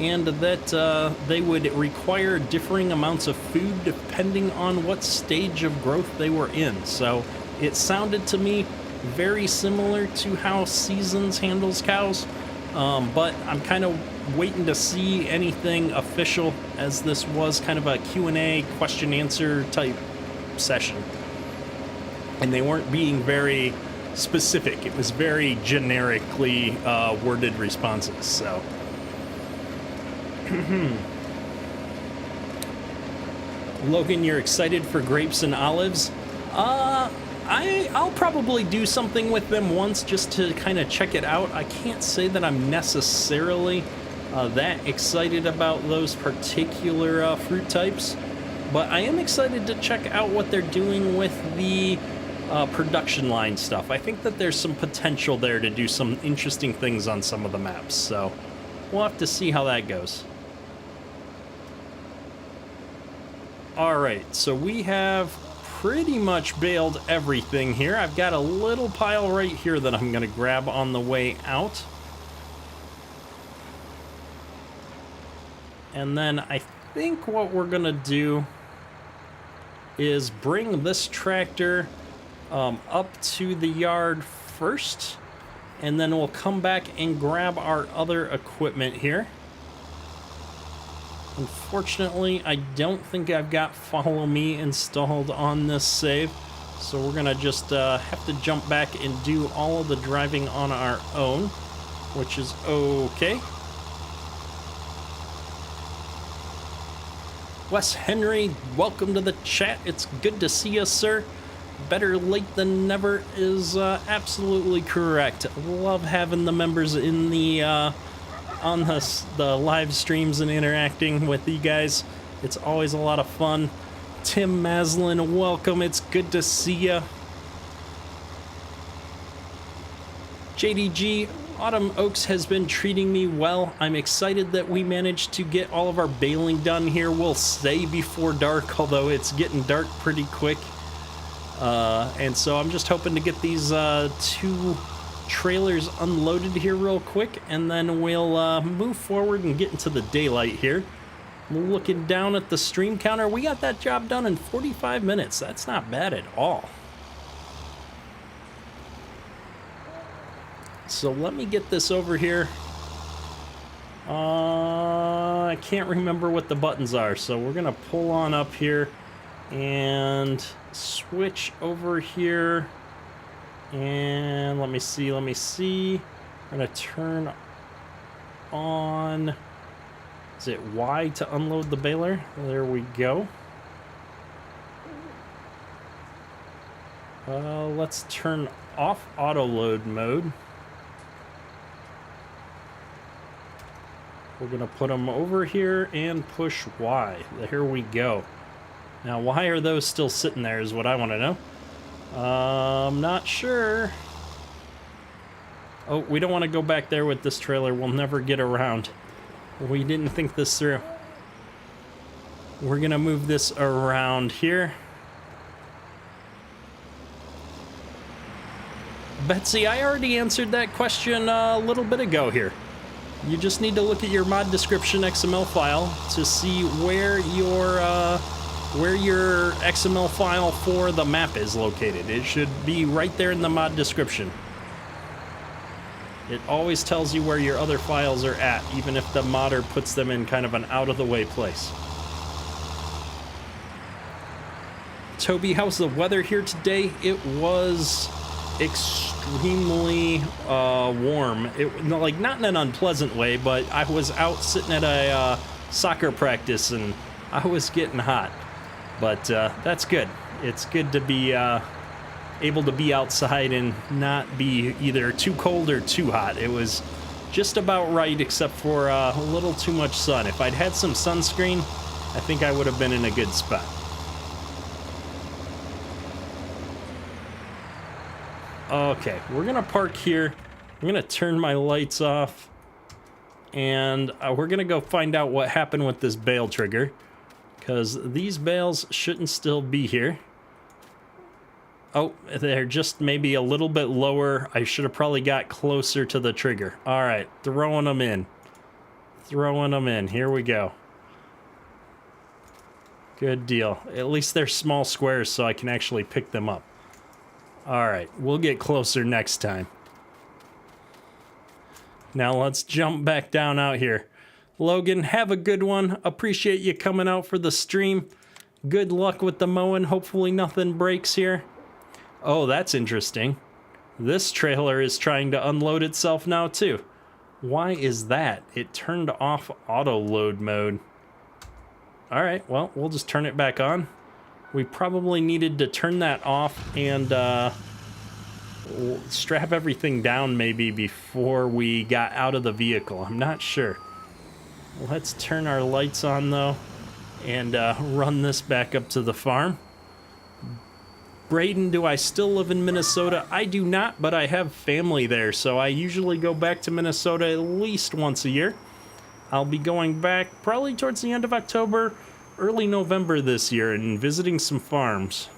and that they would require differing amounts of food depending on what stage of growth they were in. So it sounded to me very similar to how Seasons handles cows, but I'm kind of waiting to see anything official, as this was kind of a Q&A question-answer type session. And they weren't being very specific. It was very generically worded responses, so... Logan, you're excited for grapes and olives? I'll probably do something with them once just to kind of check it out. I can't say that I'm necessarily that excited about those particular fruit types, but I am excited to check out what they're doing with the production line stuff. I think that there's some potential there to do some interesting things on some of the maps, so we'll have to see how that goes. Alright, so we have pretty much baled everything here. I've got a little pile right here that I'm going to grab on the way out. And then I think what we're going to do is bring this tractor up to the yard first, and then we'll come back and grab our other equipment here. Unfortunately, I don't think I've got Follow Me installed on this save, so we're gonna just have to jump back and do all of the driving on our own, which is okay. Wes Henry, welcome to the chat. It's good to see you, sir. Better late than never is absolutely correct. Love having the members in the on the live streams and interacting with you guys. It's always a lot of fun. Tim Maslin, welcome. It's good to see you. JDG, Autumn Oaks has been treating me well. I'm excited that we managed to get all of our baling done here. We'll say before dark, although it's getting dark pretty quick. And so I'm just hoping to get these 2 trailers unloaded here real quick, and then we'll move forward and get into the daylight here. Looking down at the stream counter, we got that job done in 45 minutes. That's not bad at all. So let me get this over here. I can't remember what the buttons are, so we're gonna pull on up here and switch over here. And let me see. I'm gonna turn on, is it Y to unload the baler? There we go. Let's turn off auto load mode. We're gonna put them over here and push Y. Here we go. Now, why are those still sitting there is what I want to know. I'm not sure. Oh, we don't want to go back there with this trailer. We'll never get around. We didn't think this through. We're gonna move this around here. Betsy, I already answered that question a little bit ago here. You just need to look at your mod description XML file to see where your XML file for the map is located. It should be right there in the mod description. It always tells you where your other files are at, even if the modder puts them in kind of an out-of-the-way place. Toby, how's the weather here today? It was extremely warm. Like, not in an unpleasant way, but I was out sitting at a soccer practice and I was getting hot. But that's good. It's good to be able to be outside and not be either too cold or too hot. It was just about right, except for a little too much sun. If I'd had some sunscreen, I think I would have been in a good spot. Okay, we're gonna park here. I'm gonna turn my lights off, and we're gonna go find out what happened with this bale trigger, because these bales shouldn't still be here. Oh, they're just maybe a little bit lower. I should have probably got closer to the trigger. All right, throwing them in. Throwing them in. Here we go. Good deal. At least they're small squares so I can actually pick them up. All right, we'll get closer next time. Now let's jump back down out here. Logan, have a good one. Appreciate you coming out for the stream. Good luck with the mowing. Hopefully nothing breaks here. Oh, that's interesting. This trailer is trying to unload itself now too. Why is that? It turned off auto load mode. All right, well, we'll just turn it back on. We probably needed to turn that off and strap everything down maybe before we got out of the vehicle. I'm not sure. Let's turn our lights on though and run this back up to the farm. Braden, do I still live in Minnesota? I do not, but I have family there, so I usually go back to Minnesota at least once a year. I'll be going back probably towards the end of October, early November this year, and visiting some farms.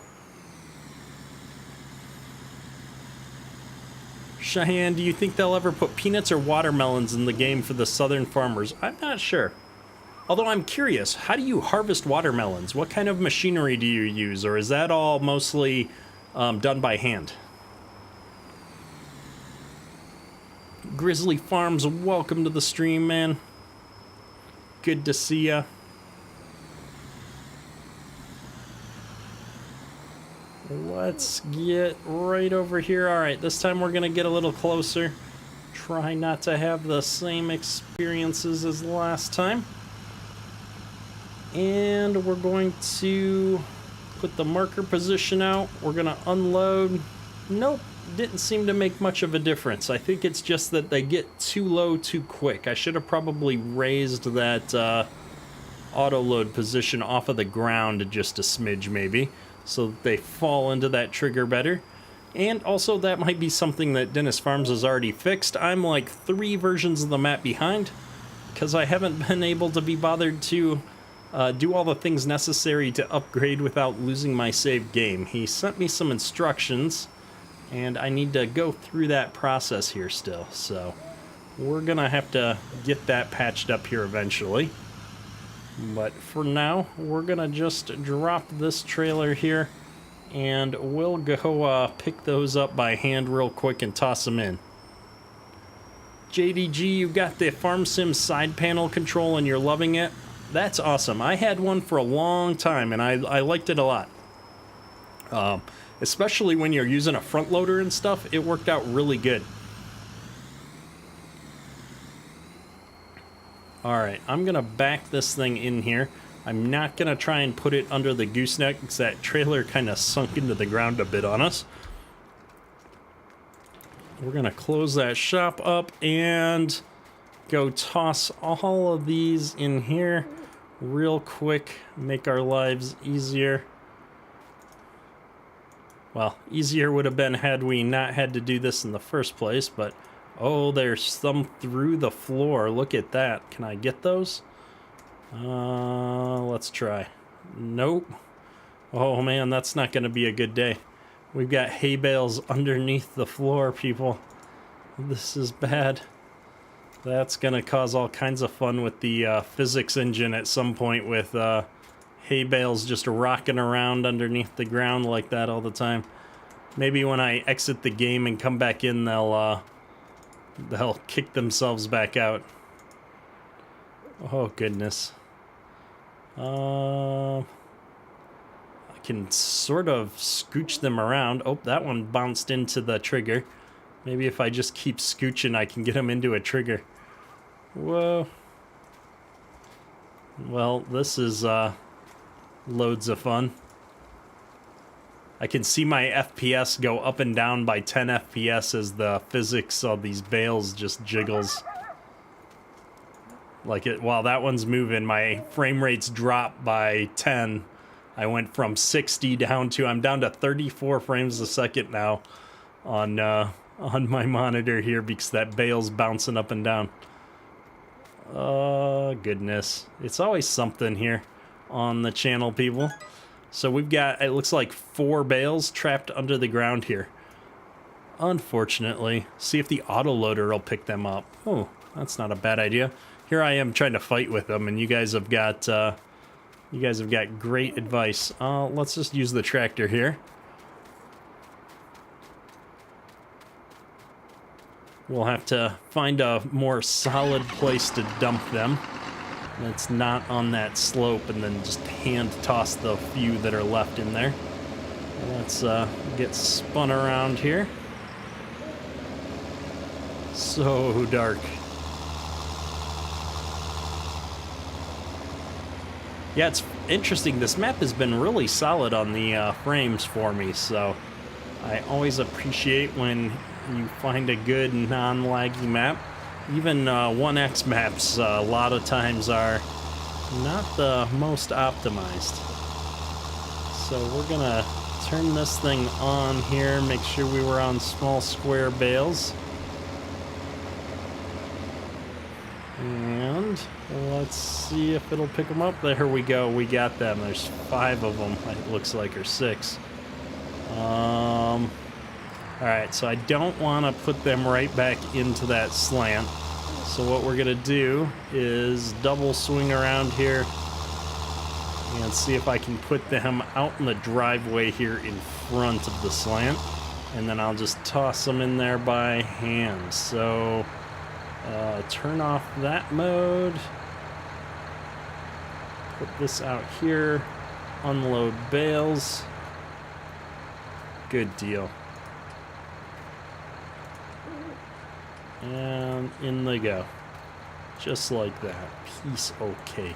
Cheyenne, do you think they'll ever put peanuts or watermelons in the game for the southern farmers? I'm not sure. Although I'm curious, how do you harvest watermelons? What kind of machinery do you use, or is that all mostly done by hand? Grizzly Farms, welcome to the stream, man. Good to see ya. Let's get right over here. All right, this time we're gonna get a little closer. Try not to have the same experiences as last time. And we're going to put the marker position out. We're gonna unload. Nope, didn't seem to make much of a difference. I think it's just that they get too low too quick. I should have probably raised that auto load position off of the ground just a smidge maybe, so that they fall into that trigger better. And also, that might be something that Diniz Farms has already fixed. I'm like 3 versions of the map behind, because I haven't been able to be bothered to do all the things necessary to upgrade without losing my saved game. He sent me some instructions, and I need to go through that process here still. So we're gonna have to get that patched up here eventually. But for now, we're gonna just drop this trailer here, and we'll go pick those up by hand real quick and toss them in. JDG, you got the Farm Sim side panel control and you're loving it? That's awesome. I had one for a long time and I liked it a lot. Especially when you're using a front loader and stuff, it worked out really good. Alright, I'm gonna back this thing in here. I'm not gonna try and put it under the gooseneck because that trailer kind of sunk into the ground a bit on us. We're gonna close that shop up and go toss all of these in here real quick, make our lives easier. Well, easier would have been had we not had to do this in the first place, but oh, there's some through the floor. Look at that. Can I get those? Let's try. Nope. Oh man, that's not going to be a good day. We've got hay bales underneath the floor, people. This is bad. That's going to cause all kinds of fun with the physics engine at some point with hay bales just rocking around underneath the ground like that all the time. Maybe when I exit the game and come back in, they'll kick themselves back out. Oh, goodness. I can sort of scooch them around. Oh, that one bounced into the trigger. Maybe if I just keep scooching, I can get them into a trigger. Whoa. Well, this is loads of fun. I can see my FPS go up and down by 10 FPS as the physics of these bales just jiggles. Like it, while that one's moving, my frame rates drop by 10. I went from 60 down to, I'm down to 34 frames a second now on my monitor here because that bale's bouncing up and down. Oh, goodness. It's always something here on the channel, people. So we've got, it looks like 4 bales trapped under the ground here. Unfortunately. See if the autoloader will pick them up. Oh, that's not a bad idea. Here I am trying to fight with them, and you guys have got great advice. Let's just use the tractor here. We'll have to find a more solid place to dump them. It's not on that slope, and then just hand toss the few that are left in there. Let's get spun around here. So dark. Yeah, it's interesting. This map has been really solid on the frames for me, so I always appreciate when you find a good non-laggy map. Even 1X maps a lot of times are not the most optimized. So we're gonna turn this thing on here, make sure we were on small square bales. And let's see if it'll pick them up. There we go, we got them. There's 5 of them, it looks like, or 6. Alright, so I don't want to put them right back into that slant. So what we're going to do is double swing around here and see if I can put them out in the driveway here in front of the slant. And then I'll just toss them in there by hand. So turn off that mode. Put this out here. Unload bales. Good deal. And in they go. Just like that. Piece of cake.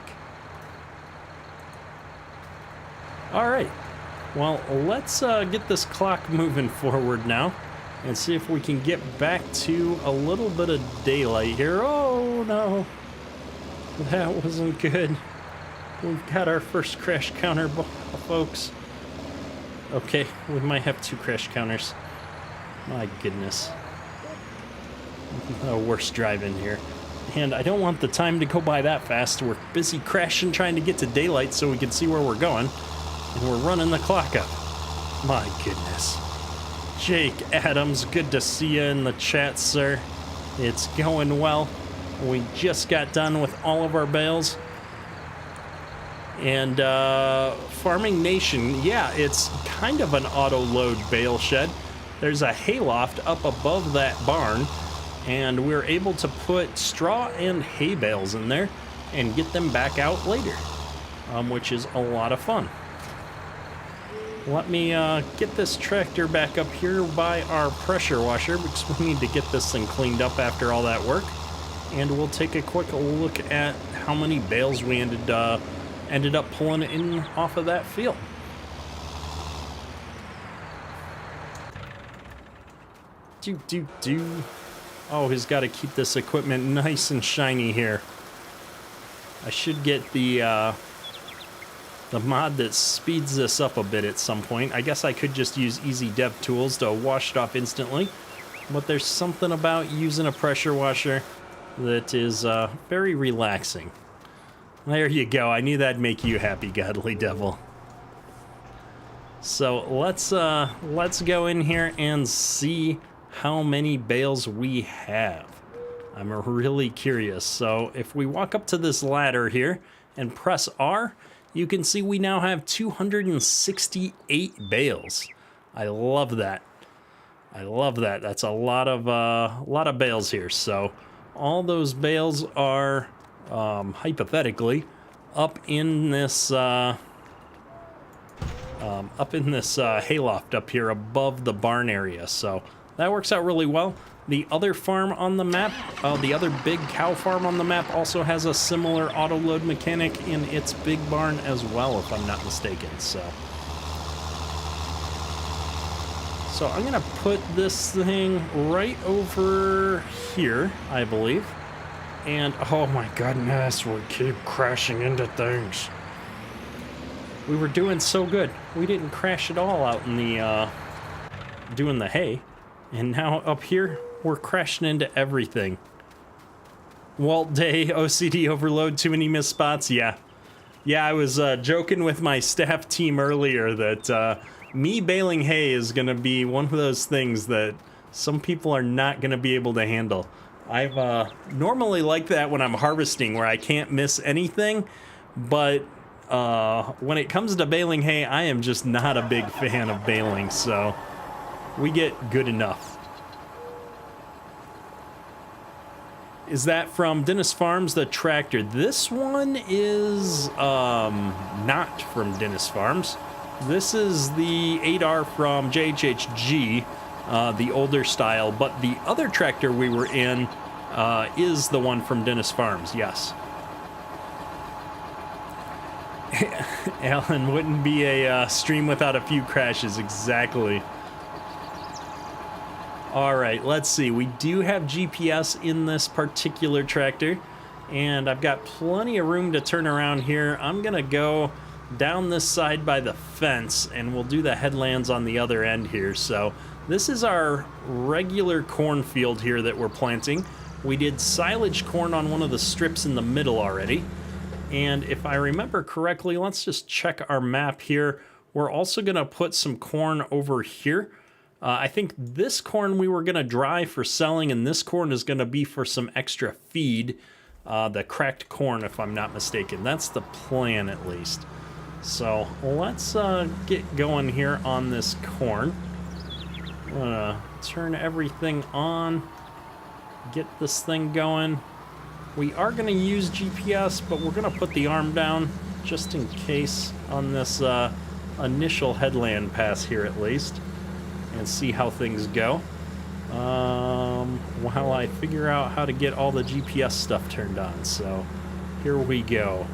Alright. Well, let's get this clock moving forward now and see if we can get back to a little bit of daylight here. Oh, no. That wasn't good. We've got our first crash counter, folks. Okay, we might have 2 crash counters. My goodness. The worst drive in here. And I don't want the time to go by that fast. We're busy crashing trying to get to daylight so we can see where we're going. And we're running the clock up. My goodness. Jake Adams, good to see you in the chat, sir. It's going well. We just got done with all of our bales. And Farming Nation, yeah, it's kind of an auto-load bale shed. There's a hayloft up above that barn, and we're able to put straw and hay bales in there and get them back out later, which is a lot of fun. Let me get this tractor back up here by our pressure washer because we need to get this thing cleaned up after all that work. And we'll take a quick look at how many bales we ended up pulling in off of that field. Oh, he's got to keep this equipment nice and shiny here. I should get the mod that speeds this up a bit at some point. I guess I could just use Easy Dev Tools to wash it off instantly. But there's something about using a pressure washer that is very relaxing. There you go. I knew that'd make you happy, Godly Devil. So let's go in here and see how many bales we have. I'm really curious. So if we walk up to this ladder here and press R, you can see we now have 268 bales. I love that. I love that. That's a lot of bales here. So all those bales are hypothetically up in this hayloft up here above the barn area. So that works out really well. The other farm on the map, the other big cow farm on the map, also has a similar auto load mechanic in its big barn as well, if I'm not mistaken. So I'm gonna put this thing right over here, I believe. And oh my goodness, we keep crashing into things. We were doing so good. We didn't crash at all out in the doing the hay. And now up here, we're crashing into everything. Walt Day, OCD overload, too many missed spots. Yeah, I was joking with my staff team earlier that me baling hay is gonna be one of those things that some people are not gonna be able to handle. I've normally like that when I'm harvesting where I can't miss anything, but when it comes to baling hay, I am just not a big fan of baling, so we get good enough. Is that from Diniz Farms, the tractor? This one is not from Diniz Farms. This is the 8R from JHHG, the older style, but the other tractor we were in is the one from Diniz Farms, yes. Alan, wouldn't be a stream without a few crashes, exactly. All right, let's see. We do have GPS in this particular tractor, and I've got plenty of room to turn around here. I'm gonna go down this side by the fence, and we'll do the headlands on the other end here. So this is our regular cornfield here that we're planting. We did silage corn on one of the strips in the middle already. And if I remember correctly, let's just check our map here. We're also gonna put some corn over here. I think this corn we were gonna dry for selling, and this corn is gonna be for some extra feed. The cracked corn, if I'm not mistaken. That's the plan, at least. So let's get going here on this corn. I'm gonna turn everything on, get this thing going. We are gonna use GPS, but we're gonna put the arm down just in case on this initial headland pass here at least, and see how things go. While I figure out how to get all the GPS stuff turned on. So here we go.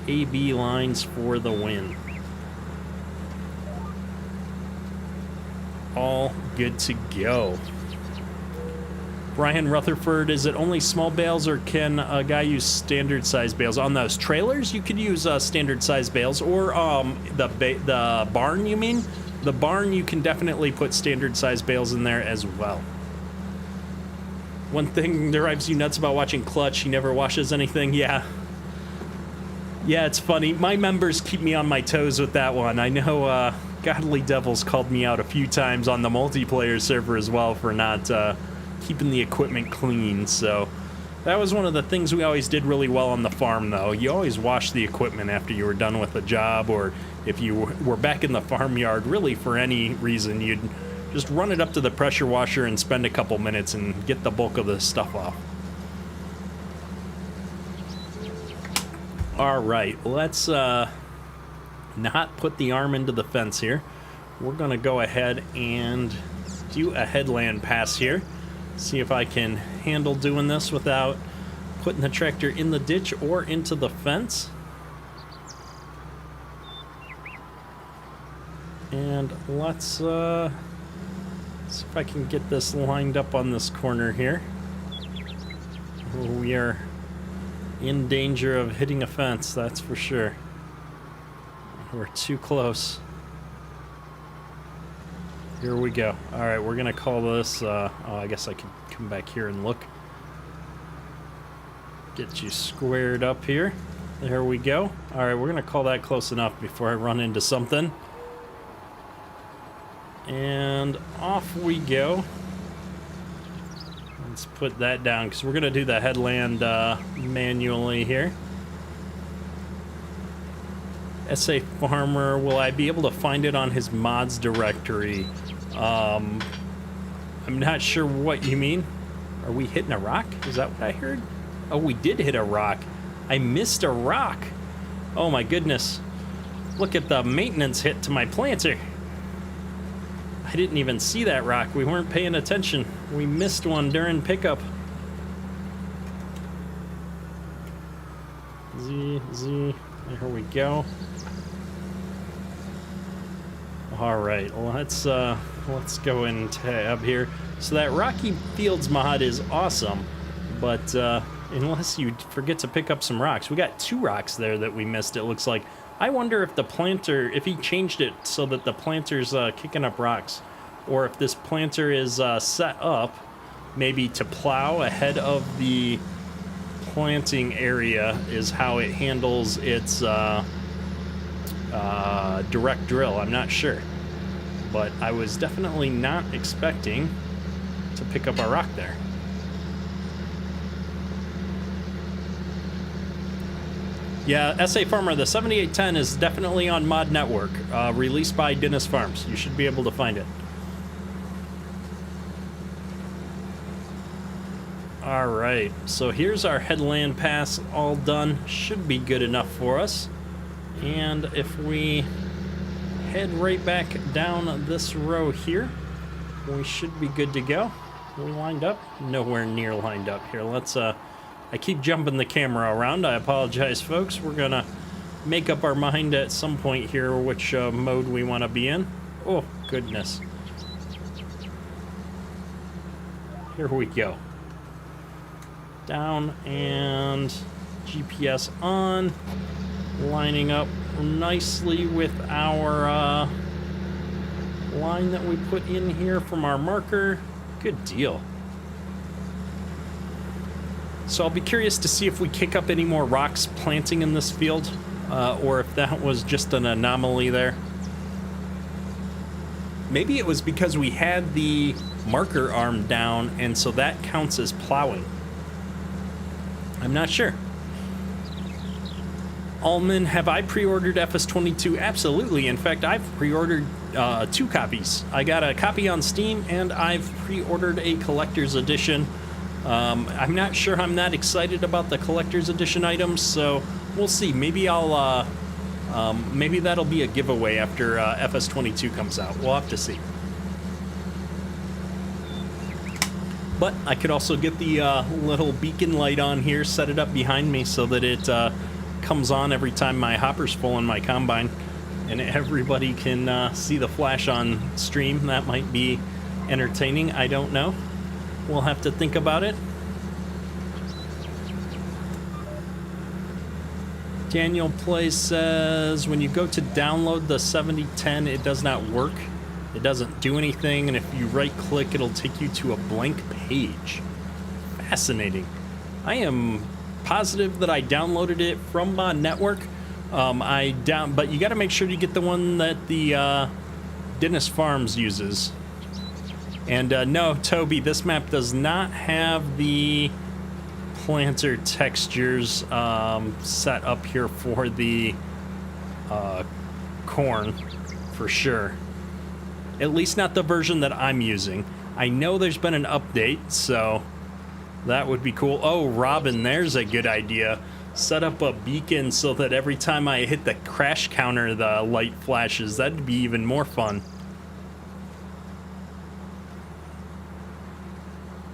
AB lines for the win. All good to go. Brian Rutherford, is it only small bales or can a guy use standard size bales? On those trailers, you could use standard size bales, or the barn, you mean? The barn, you can definitely put standard size bales in there as well. One thing that drives you nuts about watching Clutch, he never washes anything. Yeah, it's funny. My members keep me on my toes with that one. I know Godly Devils called me out a few times on the multiplayer server as well for not keeping the equipment clean. So that was one of the things we always did really well on the farm, though. You always wash the equipment after you were done with a job, or if you were back in the farmyard, really for any reason, you'd just run it up to the pressure washer and spend a couple minutes and get the bulk of the stuff off. All right, let's not put the arm into the fence here. We're gonna go ahead and do a headland pass here. See if I can handle doing this without putting the tractor in the ditch or into the fence. And let's see if I can get this lined up on this corner here. We are in danger of hitting a fence, that's for sure. We're too close. Here we go. All right, we're gonna call this, oh, I guess I can come back here and look. Get you squared up here. There we go. All right, we're gonna call that close enough before I run into something. And off we go. Let's put that down because we're gonna do the headland manually here. SA Farmer, will I be able to find it on his mods directory? I'm not sure what you mean. Are we hitting a rock? Is that what I heard? Oh, we did hit a rock. I missed a rock. Oh my goodness. Look at the maintenance hit to my planter. I didn't even see that rock. We weren't paying attention. We missed one during pickup. Z. There we go. All right, let's go and tab here. So that Rocky Fields mod is awesome, but unless you forget to pick up some rocks, we got 2 rocks there that we missed. It looks like. I wonder if the planter, if he changed it so that the planter's kicking up rocks, or if this planter is set up maybe to plow ahead of the planting area is how it handles its direct drill. I'm not sure, but I was definitely not expecting to pick up a rock there. Yeah, SA Farmer, the 7810 is definitely on Mod Network, released by Diniz Farms. You should be able to find it. All right, so here's our headland pass all done. Should be good enough for us. And if we head right back down this row here, we should be good to go. Are we lined up? Nowhere near lined up here. Let's, I keep jumping the camera around. I apologize, folks. We're gonna make up our mind at some point here which mode we want to be in. Oh, goodness. Here we go. Down and GPS on. Lining up nicely with our line that we put in here from our marker. Good deal. So I'll be curious to see if we kick up any more rocks planting in this field, or if that was just an anomaly there. Maybe it was because we had the marker arm down, and so that counts as plowing. I'm not sure. Allman, have I pre-ordered FS22? Absolutely. In fact, I've pre-ordered 2 copies. I got a copy on Steam, and I've pre-ordered a collector's edition. I'm not sure I'm that excited about the collector's edition items, so we'll see. Maybe I'll, maybe that'll be a giveaway after FS22 comes out. We'll have to see. But I could also get the little beacon light on here, set it up behind me so that it comes on every time my hopper's full in my combine, and everybody can see the flash on stream. That might be entertaining. I don't know. We'll have to think about it. Daniel Play says, when you go to download the 7010, it does not work. It doesn't do anything, and if you right-click, it'll take you to a blank page. Fascinating. I am positive that I downloaded it from Mod Network. But you got to make sure you get the one that the Diniz Farms uses. And no, Toby, this map does not have the planter textures set up here for the corn, for sure. At least not the version that I'm using. I know there's been an update, so that would be cool. Oh, Robin, there's a good idea. Set up a beacon so that every time I hit the crash counter, the light flashes. That'd be even more fun.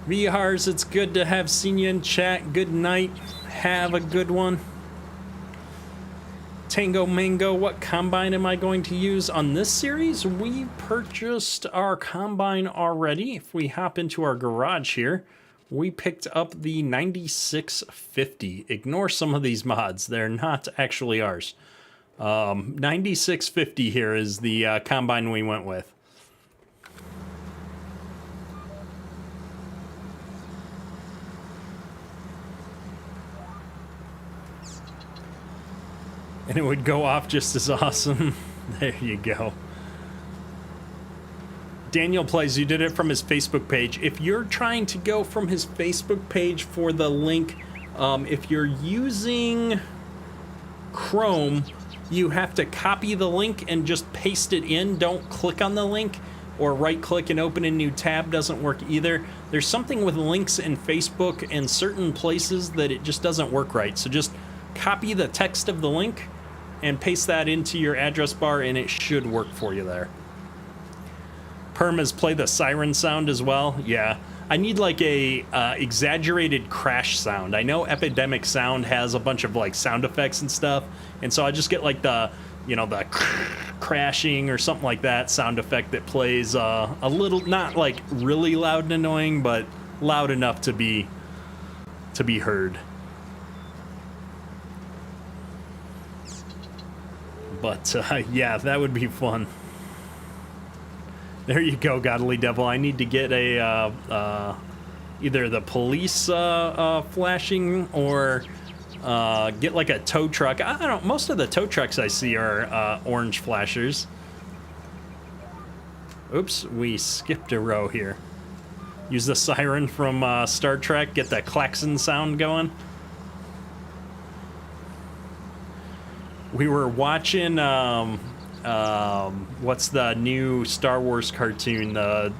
Vihars, it's good to have seen you in chat. Good night. Have a good one. Tango Mango, what combine am I going to use on this series? We purchased our combine already. If we hop into our garage here, we picked up the 9650. Ignore some of these mods. They're not actually ours. 9650 here is the combine we went with. And it would go off just as awesome. There you go. Daniel Plays, you did it from his Facebook page. If you're trying to go from his Facebook page for the link, if you're using Chrome, you have to copy the link and just paste it in. Don't click on the link or right-click and open a new tab. Doesn't work either. There's something with links in Facebook and certain places that it just doesn't work right. So just copy the text of the link and paste that into your address bar, and it should work for you there. Permas, play the siren sound as well. Yeah, I need like a exaggerated crash sound. I know Epidemic Sound has a bunch of like sound effects and stuff, and so I just get like the, you know, the crashing or something like that sound effect that plays a little, not like really loud and annoying, but loud enough to be heard. But yeah, that would be fun. There you go, Godly Devil. I need to get a either the police flashing or get like a tow truck. I don't know. Most of the tow trucks I see are orange flashers. Oops, we skipped a row here. Use the siren from Star Trek. Get the klaxon sound going. We were watching, what's the new Star Wars cartoon, the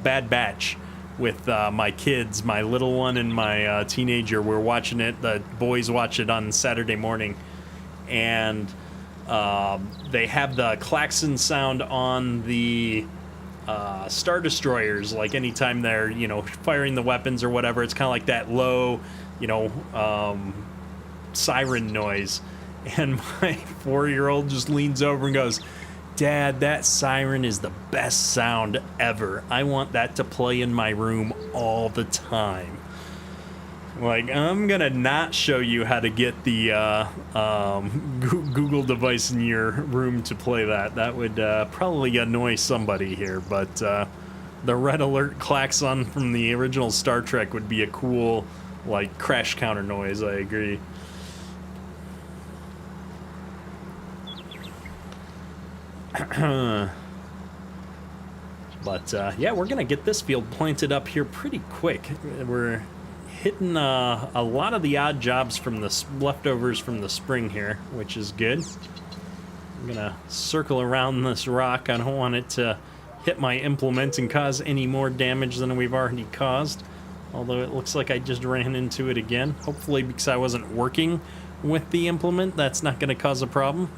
Bad Batch, with my kids, my little one and my teenager. We're watching it. The boys watch it on Saturday morning, and they have the klaxon sound on the Star Destroyers. Like anytime they're, you know, firing the weapons or whatever, it's kind of like that low, you know, siren noise. And my 4-year-old just leans over and goes, "Dad, that siren is the best sound ever. I want that to play in my room all the time." Like, I'm gonna not show you how to get the Google device in your room to play that. That would probably annoy somebody here, but the red alert klaxon from the original Star Trek would be a cool, like, crash counter noise. I agree. But yeah, we're gonna get this field planted up here pretty quick. We're hitting a lot of the odd jobs from the leftovers from the spring here, which is good. I'm gonna circle around this rock. I don't want it to hit my implement and cause any more damage than we've already caused, although it looks like I just ran into it again. Hopefully, because I wasn't working with the implement, that's not gonna cause a problem.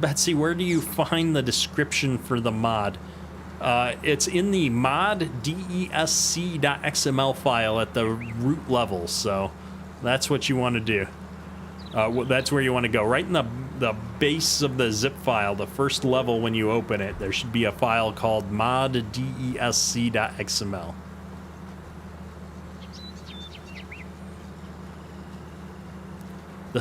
Betsy, where do you find the description for the mod? It's in the mod desc.xml file at the root level, so that's what you want to do. That's where you want to go. Right in the base of the zip file, the first level when you open it, there should be a file called mod desc.xml.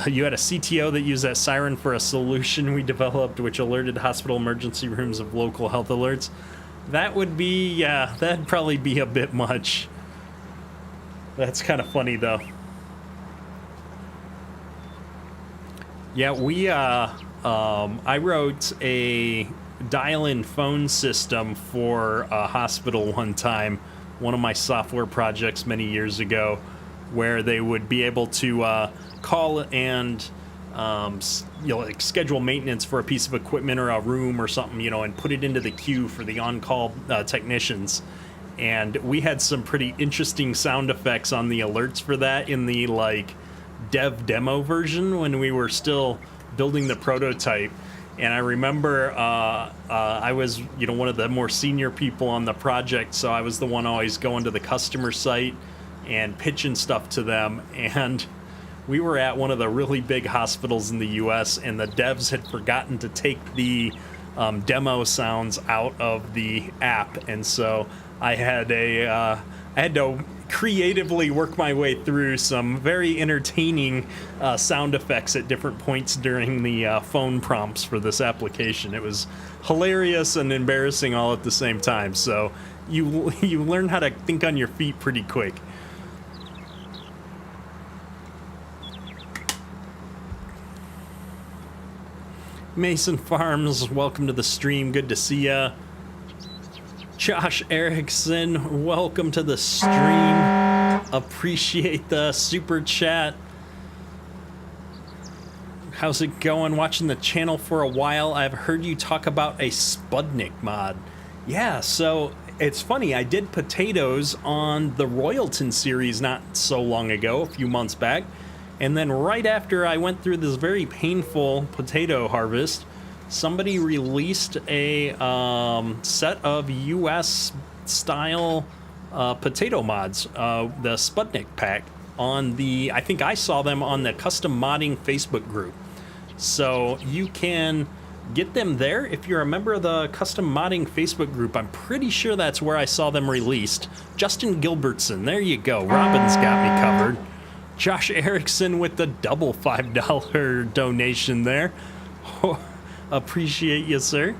You had a CTO that used that siren for a solution we developed, which alerted hospital emergency rooms of local health alerts. That would be, yeah, that'd probably be a bit much. That's kind of funny, though. Yeah, I wrote a dial-in phone system for a hospital one time, one of my software projects many years ago, where they would be able to call and like schedule maintenance for a piece of equipment or a room or something, and put it into the queue for the on-call technicians. And we had some pretty interesting sound effects on the alerts for that in the dev demo version when we were still building the prototype. And I remember I was, one of the more senior people on the project, so I was the one always going to the customer site and pitching stuff to them. And we were at one of the really big hospitals in the US, and the devs had forgotten to take the demo sounds out of the app. And so I had to creatively work my way through some very entertaining sound effects at different points during the phone prompts for this application. It was hilarious and embarrassing all at the same time. So you learn how to think on your feet pretty quick. Mason Farms, welcome to the stream. Good to see ya. Josh Erickson, welcome to the stream. Appreciate the super chat. How's it going? Watching the channel for a while. I've heard you talk about a Spudnik mod. Yeah, so it's funny. I did potatoes on the Royalton series not so long ago, a few months back. And then right after I went through this very painful potato harvest, somebody released a set of US-style potato mods, the Spudnik pack, on the, I think I saw them on the Custom Modding Facebook group. So you can get them there if you're a member of the Custom Modding Facebook group. I'm pretty sure that's where I saw them released. Justin Gilbertson, there you go. Robin's got me covered. Josh Erickson with the double $5 donation there. Appreciate you, sir.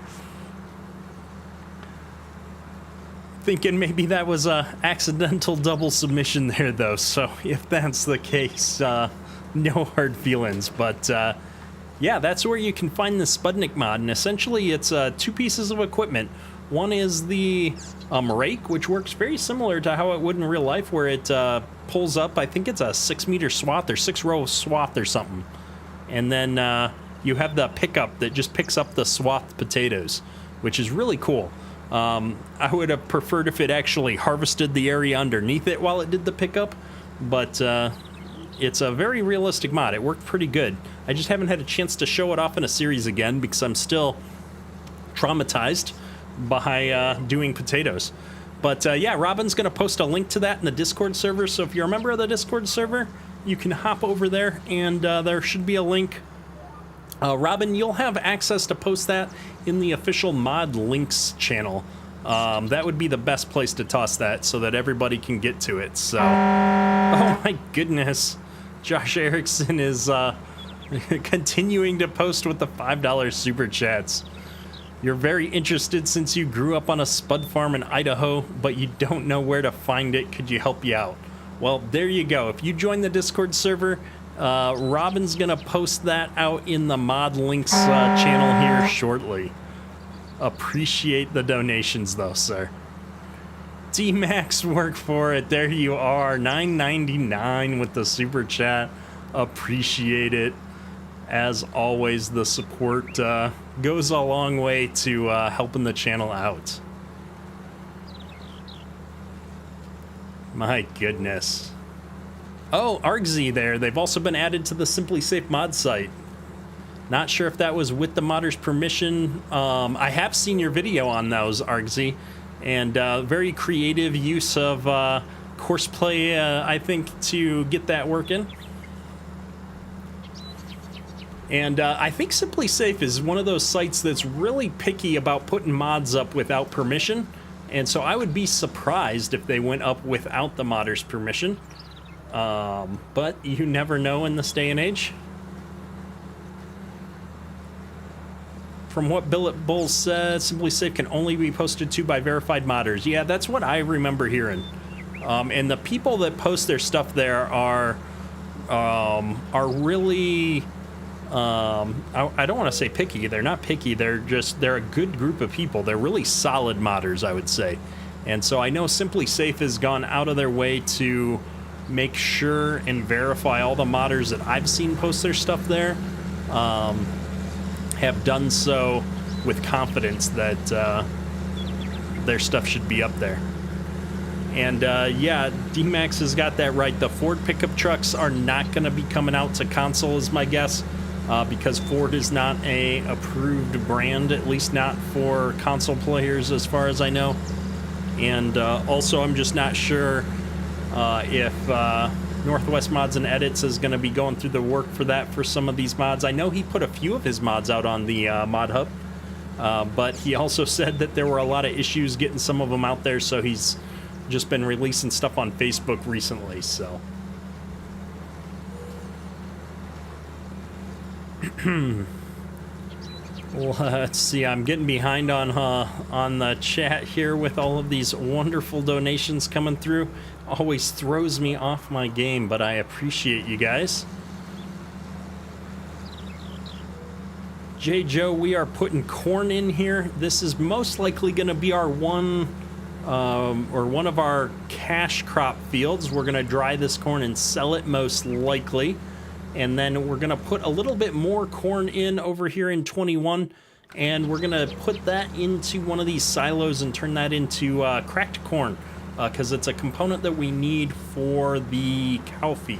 Thinking maybe that was a accidental double submission there, though. So if that's the case, no hard feelings. But yeah, that's where you can find the Spudnik mod. And essentially, it's two pieces of equipment. One is the rake, which works very similar to how it would in real life, where it pulls up, I think it's a 6-meter swath or 6-row swath or something. And then you have the pickup that just picks up the swath potatoes, which is really cool. I would have preferred if it actually harvested the area underneath it while it did the pickup, but it's a very realistic mod. It worked pretty good. I just haven't had a chance to show it off in a series again because I'm still traumatized by doing potatoes. But yeah, Robin's going to post a link to that in the Discord server, so if you're a member of the Discord server, you can hop over there, and there should be a link. Robin, you'll have access to post that in the official mod links channel. That would be the best place to toss that so that everybody can get to it. So, oh my goodness, Josh Erickson is continuing to post with the $5 super chats. You're very interested since you grew up on a spud farm in Idaho, but you don't know where to find it. Could you help you out? Well, there you go. If you join the Discord server, Robin's gonna post that out in the mod links channel here shortly. Appreciate the donations though, sir. D-Max, work for it. There you are, $9.99 with the super chat. Appreciate it. As always, the support goes a long way to helping the channel out. My goodness. Oh, Argzy there. They've also been added to the Simply Safe mod site. Not sure if that was with the modder's permission. I have seen your video on those, Argzy, and very creative use of courseplay, I think, to get that working. And I think Simply Safe is one of those sites that's really picky about putting mods up without permission. And so I would be surprised if they went up without the modder's permission. But you never know in this day and age. From what Billet Bull said, Simply Safe can only be posted to by verified modders. Yeah, that's what I remember hearing. And the people that post their stuff there are really, I don't want to say picky. They're not picky. They're a good group of people. They're really solid modders, I would say. And so I know Simply Safe has gone out of their way to make sure and verify all the modders that I've seen post their stuff there. Have done so with confidence that their stuff should be up there. And yeah, D-Max has got that right. The Ford pickup trucks are not going to be coming out to console, is my guess, because Ford is not a approved brand, at least not for console players as far as I know. And also, I'm just not sure if Northwest Mods and Edits is going to be going through the work for that for some of these mods. I know he put a few of his mods out on the Mod Hub, but he also said that there were a lot of issues getting some of them out there, so he's just been releasing stuff on Facebook recently, so. Let's see, I'm getting behind on the chat here with all of these wonderful donations coming through. Always throws me off my game, but I appreciate you guys. J. Joe, we are putting corn in here. This is most likely going to be our one of our cash crop fields. We're going to dry this corn and sell it most likely. And then we're going to put a little bit more corn in over here in 21. And we're going to put that into one of these silos and turn that into cracked corn. Because it's a component that we need for the cow feed.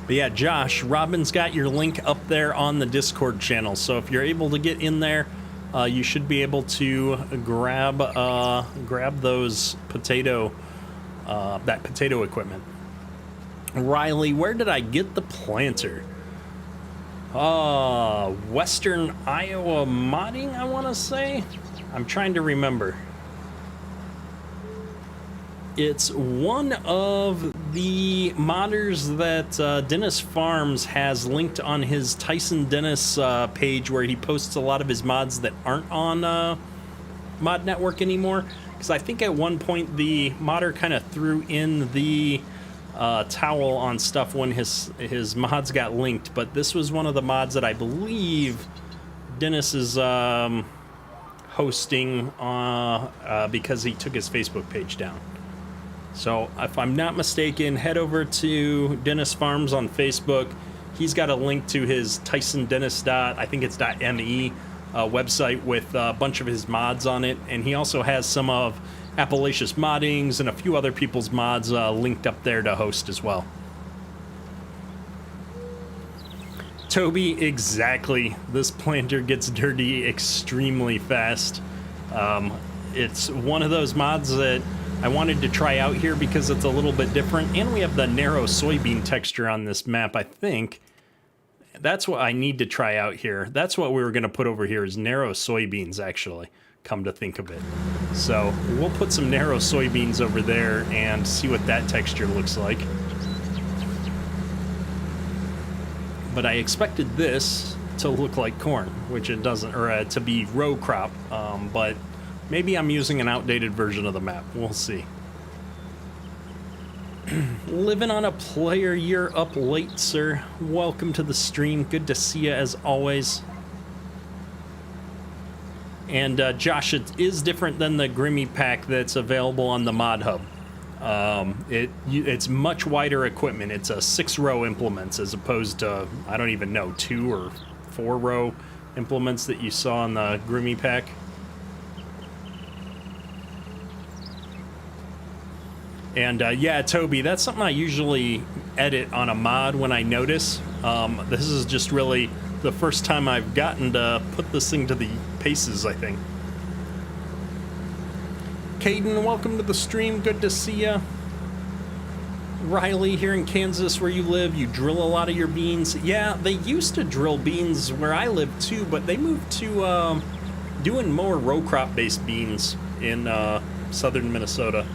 But yeah, Josh, Robin's got your link up there on the Discord channel. So if you're able to get in there, you should be able to grab those that potato equipment. Riley, where did I get the planter? Western Iowa modding, I want to say. I'm trying to remember. It's one of the modders that Diniz Farms has linked on his Tyson Dennis page, where he posts a lot of his mods that aren't on Mod Network anymore. Because I think at one point the modder kind of threw in the towel on stuff when his mods got linked, but this was one of the mods that I believe Dennis is hosting because he took his Facebook page down. So if I'm not mistaken, head over to Diniz Farms on Facebook. He's got a link to his Tyson Dennis I think it's .me website with a bunch of his mods on it, and he also has some of Appalachia's Moddings and a few other people's mods linked up there to host as well. Toby, exactly. This planter gets dirty extremely fast. It's one of those mods that I wanted to try out here because it's a little bit different, and we have the narrow soybean texture on this map, I think. That's what I need to try out here. That's what we were going to put over here, is narrow soybeans, actually, come to think of it. So we'll put some narrow soybeans over there and see what that texture looks like. But I expected this to look like corn, which it doesn't, or to be row crop, but maybe I'm using an outdated version of the map. We'll see. Living on a player, you're up late, sir. Welcome to the stream. Good to see you as always. And Josh, it is different than the Grimmy pack that's available on the Mod Hub. It's much wider equipment. It's a 6-row implements as opposed to, I don't even know, 2 or 4-row implements that you saw on the Grimmy pack. And yeah, Toby, that's something I usually edit on a mod when I notice. This is just really the first time I've gotten to put this thing to the paces, I think. Caden, welcome to the stream. Good to see ya. Riley, here in Kansas where you live, you drill a lot of your beans. Yeah, they used to drill beans where I live too, but they moved to doing more row crop-based beans in southern Minnesota.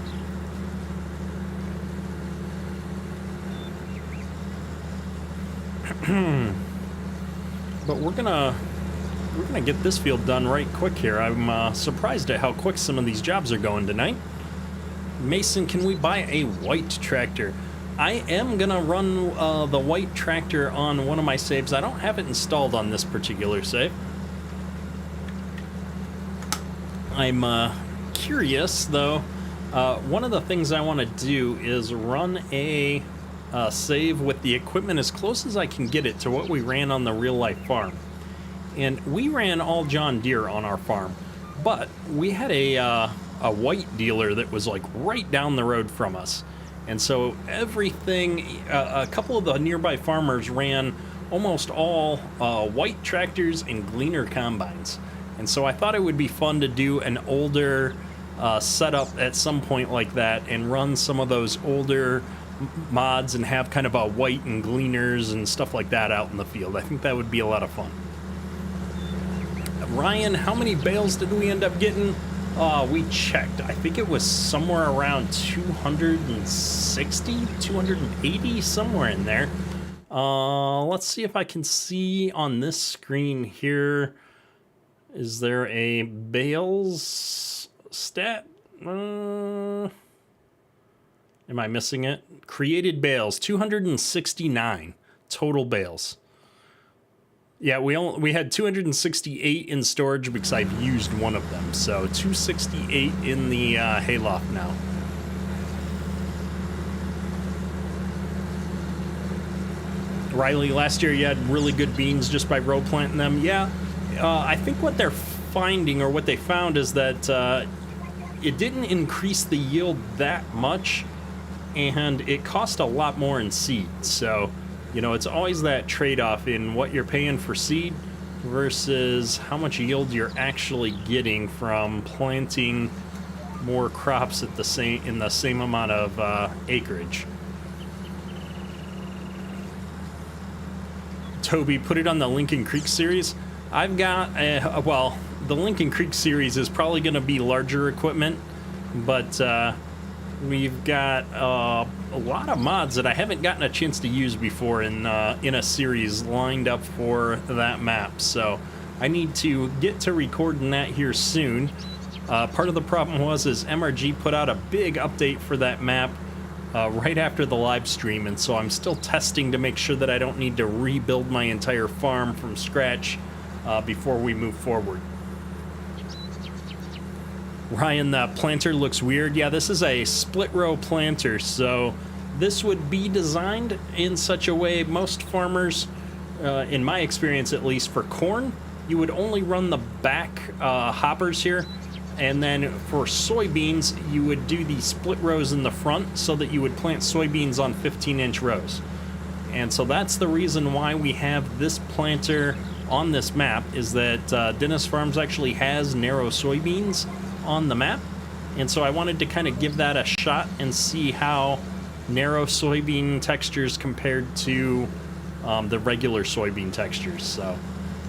But we're gonna get this field done right quick here. I'm surprised at how quick some of these jobs are going tonight. Mason, can we buy a white tractor? I am gonna run the white tractor on one of my saves. I don't have it installed on this particular save. I'm curious though. One of the things I want to do is run a save with the equipment as close as I can get it to what we ran on the real life farm. And we ran all John Deere on our farm, but we had a white dealer that was like right down the road from us. And so everything, a couple of the nearby farmers ran almost all white tractors and gleaner combines. And so I thought it would be fun to do an older setup at some point like that and run some of those older mods and have kind of a white and gleaners and stuff like that out in the field. I think that would be a lot of fun. Ryan, how many bales did we end up getting? We checked. I think it was somewhere around 260, 280, somewhere in there. Let's see if I can see on this screen here. Is there a bales stat? Am I missing it? Created bales, 269 total bales. Yeah, we had 268 in storage because I've used one of them. So 268 in the hayloft now. Riley, last year you had really good beans just by row planting them. Yeah, I think what they're finding, or what they found, is that it didn't increase the yield that much, and it cost a lot more in seed. So, you know, it's always that trade-off in what you're paying for seed versus how much yield you're actually getting from planting more crops at the same amount of acreage. Toby, put it on the Lincoln Creek series. I've got well, the Lincoln Creek series is probably going to be larger equipment, but we've got a lot of mods that I haven't gotten a chance to use before in a series lined up for that map. So I need to get to recording that here soon. Part of the problem is MRG put out a big update for that map right after the live stream, and so I'm still testing to make sure that I don't need to rebuild my entire farm from scratch before we move forward. Ryan, the planter looks weird. Yeah, this is a split row planter, so this would be designed in such a way most farmers, in my experience at least, for corn, you would only run the back hoppers here, and then for soybeans, you would do the split rows in the front so that you would plant soybeans on 15-inch rows. And so that's the reason why we have this planter on this map, is that Diniz Farms actually has narrow soybeans on the map, and so I wanted to kind of give that a shot and see how narrow soybean textures compared to the regular soybean textures. So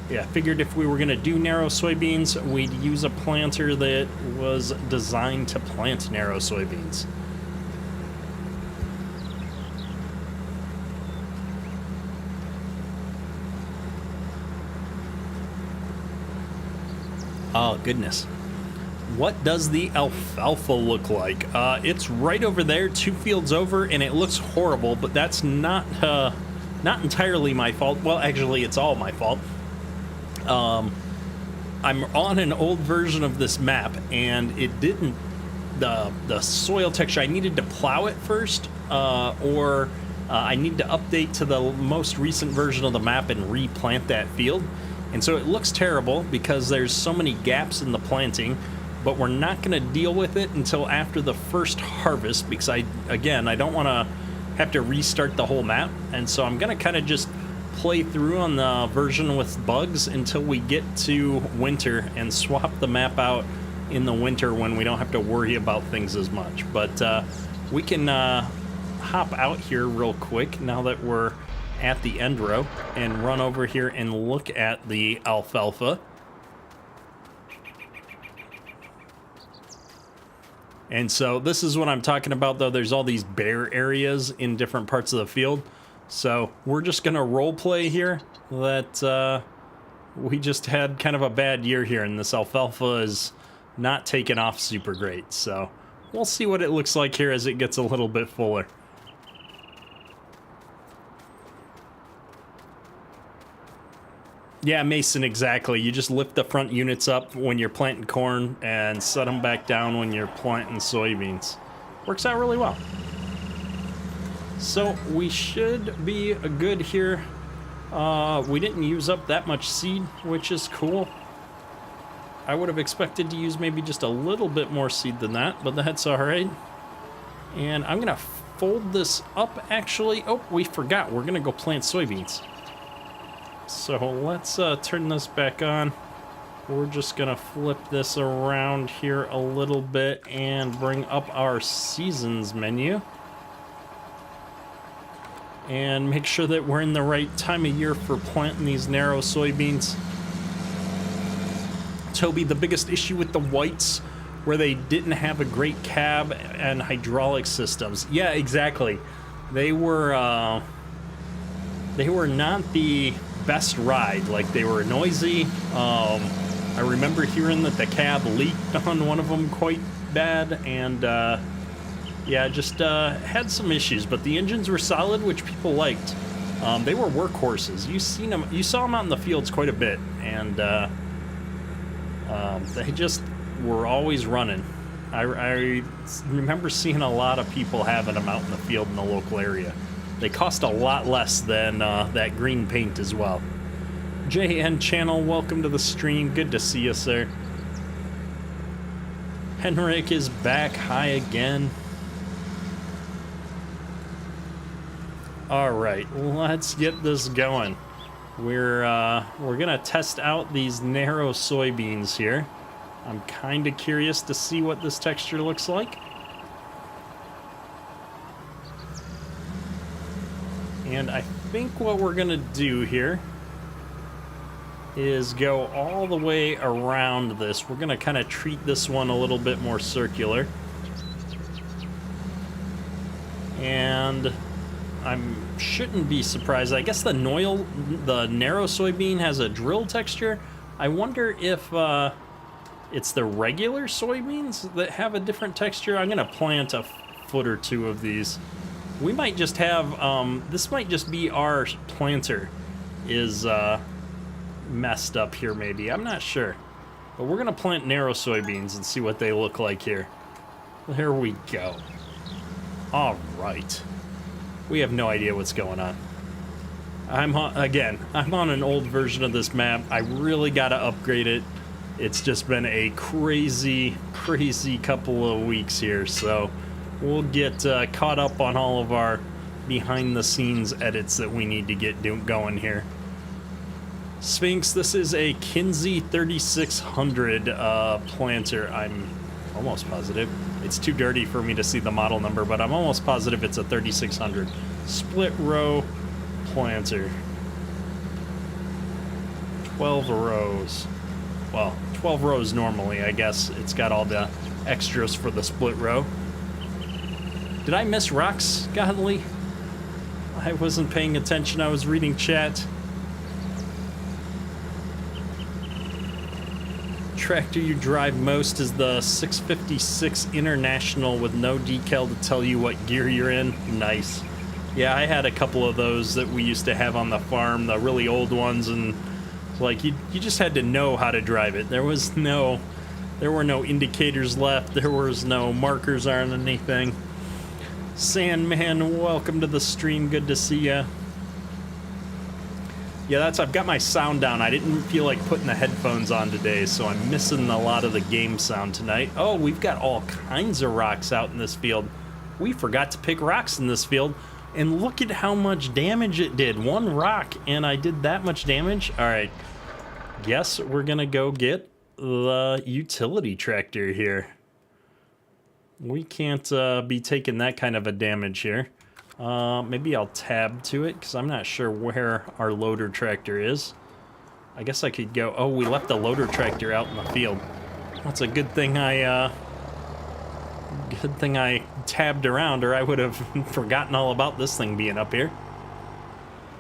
yeah, figured if we were going to do narrow soybeans, we'd use a planter that was designed to plant narrow soybeans. Oh goodness. What does the alfalfa look like? It's right over there, 2 fields over, and it looks horrible, but that's not entirely my fault. Well, actually, it's all my fault. I'm on an old version of this map, and it didn't, the soil texture, I needed to plow it first, or I need to update to the most recent version of the map and replant that field. And so it looks terrible because there's so many gaps in the planting, but we're not going to deal with it until after the first harvest because I don't want to have to restart the whole map. And so I'm going to kind of just play through on the version with bugs until we get to winter and swap the map out in the winter when we don't have to worry about things as much. But we can hop out here real quick now that we're at the end row and run over here and look at the alfalfa. And so this is what I'm talking about, though. There's all these bare areas in different parts of the field. So we're just gonna role play here that we just had kind of a bad year here, and this alfalfa is not taking off super great. So we'll see what it looks like here as it gets a little bit fuller. Yeah, Mason, exactly. You just lift the front units up when you're planting corn and set them back down when you're planting soybeans. Works out really well. So we should be good here. We didn't use up that much seed, which is cool. I would have expected to use maybe just a little bit more seed than that, but that's all right. And I'm gonna fold this up actually. Oh, we forgot. We're gonna go plant soybeans. So let's turn this back on. We're just gonna flip this around here a little bit and bring up our seasons menu. And make sure that we're in the right time of year for planting these narrow soybeans. Toby, the biggest issue with the whites where they didn't have a great cab and hydraulic systems. Yeah, exactly. They were not the best ride. Like, they were noisy. I remember hearing that the cab leaked on one of them quite bad, and yeah, just had some issues. But the engines were solid, which people liked. They were workhorses. You saw them out in the fields quite a bit, and they just were always running. I remember seeing a lot of people having them out in the field in the local area. They cost a lot less than that green paint as well. JN Channel, welcome to the stream. Good to see you, sir. Henrik is back. Hi again. All right, let's get this going. We're gonna test out these narrow soybeans here. I'm kind of curious to see what this texture looks like. And I think what we're gonna do here is go all the way around this. We're gonna kind of treat this one a little bit more circular. And I shouldn't be surprised. I guess the narrow soybean has a drill texture. I wonder if it's the regular soybeans that have a different texture. I'm gonna plant a foot or two of these. We might just have, this might just be our planter is messed up here maybe. I'm not sure. But we're gonna plant narrow soybeans and see what they look like here. There we go. All right. We have no idea what's going on. I'm on an old version of this map. I really gotta upgrade it. It's just been a crazy, crazy couple of weeks here, so we'll get caught up on all of our behind-the-scenes edits that we need to get going here. Sphinx, this is a Kinsey 3600 planter. I'm almost positive. It's too dirty for me to see the model number, but I'm almost positive it's a 3600. Split row planter. 12 rows. Well, 12 rows normally, I guess. It's got all the extras for the split row. Did I miss rocks, Godly? I wasn't paying attention. I was reading chat. Tractor you drive most is the 656 International with no decal to tell you what gear you're in. Nice. Yeah, I had a couple of those that we used to have on the farm, the really old ones, and like you just had to know how to drive it. There were no indicators left. There was no markers on anything. Sandman, welcome to the stream. Good to see ya. Yeah, I've got my sound down. I didn't feel like putting the headphones on today, so I'm missing a lot of the game sound tonight. Oh, we've got all kinds of rocks out in this field. We forgot to pick rocks in this field, and look at how much damage it did. One rock, and I did that much damage. All right, guess we're gonna go get the utility tractor here. We can't be taking that kind of a damage here. Maybe I'll tab to it, because I'm not sure where our loader tractor is. I guess I could go... Oh, we left the loader tractor out in the field. That's a good thing I tabbed around, or I would have forgotten all about this thing being up here.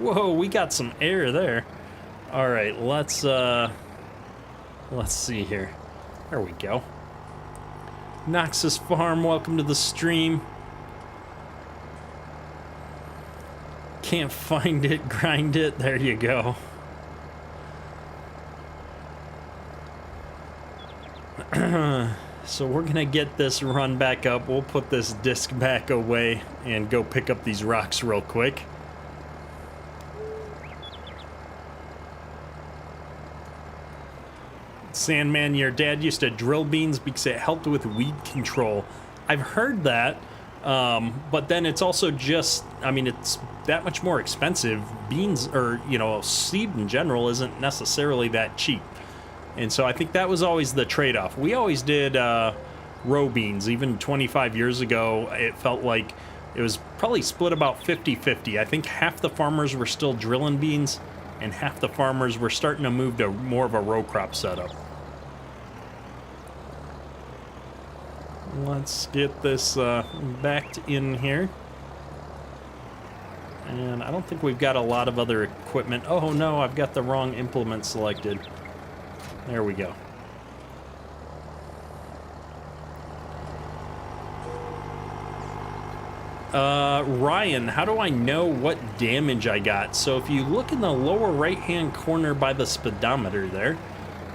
Whoa, we got some air there. All right, let's see here. There we go. Noxus Farm, welcome to the stream. Can't find it, grind it. There you go. So we're gonna get this run back up. We'll put this disc back away and go pick up these rocks real quick. Sandman, your dad used to drill beans because it helped with weed control. I've heard that, but then it's also just, I mean, it's that much more expensive. Beans, or, you know, seed in general isn't necessarily that cheap. And so I think that was always the trade-off. We always did row beans. Even 25 years ago, it felt like it was probably split about 50-50. I think half the farmers were still drilling beans, and half the farmers were starting to move to more of a row crop setup. Let's get this backed in here. And I don't think we've got a lot of other equipment. Oh no, I've got the wrong implement selected. There we go. Ryan, how do I know what damage I got? So if you look in the lower right-hand corner by the speedometer there,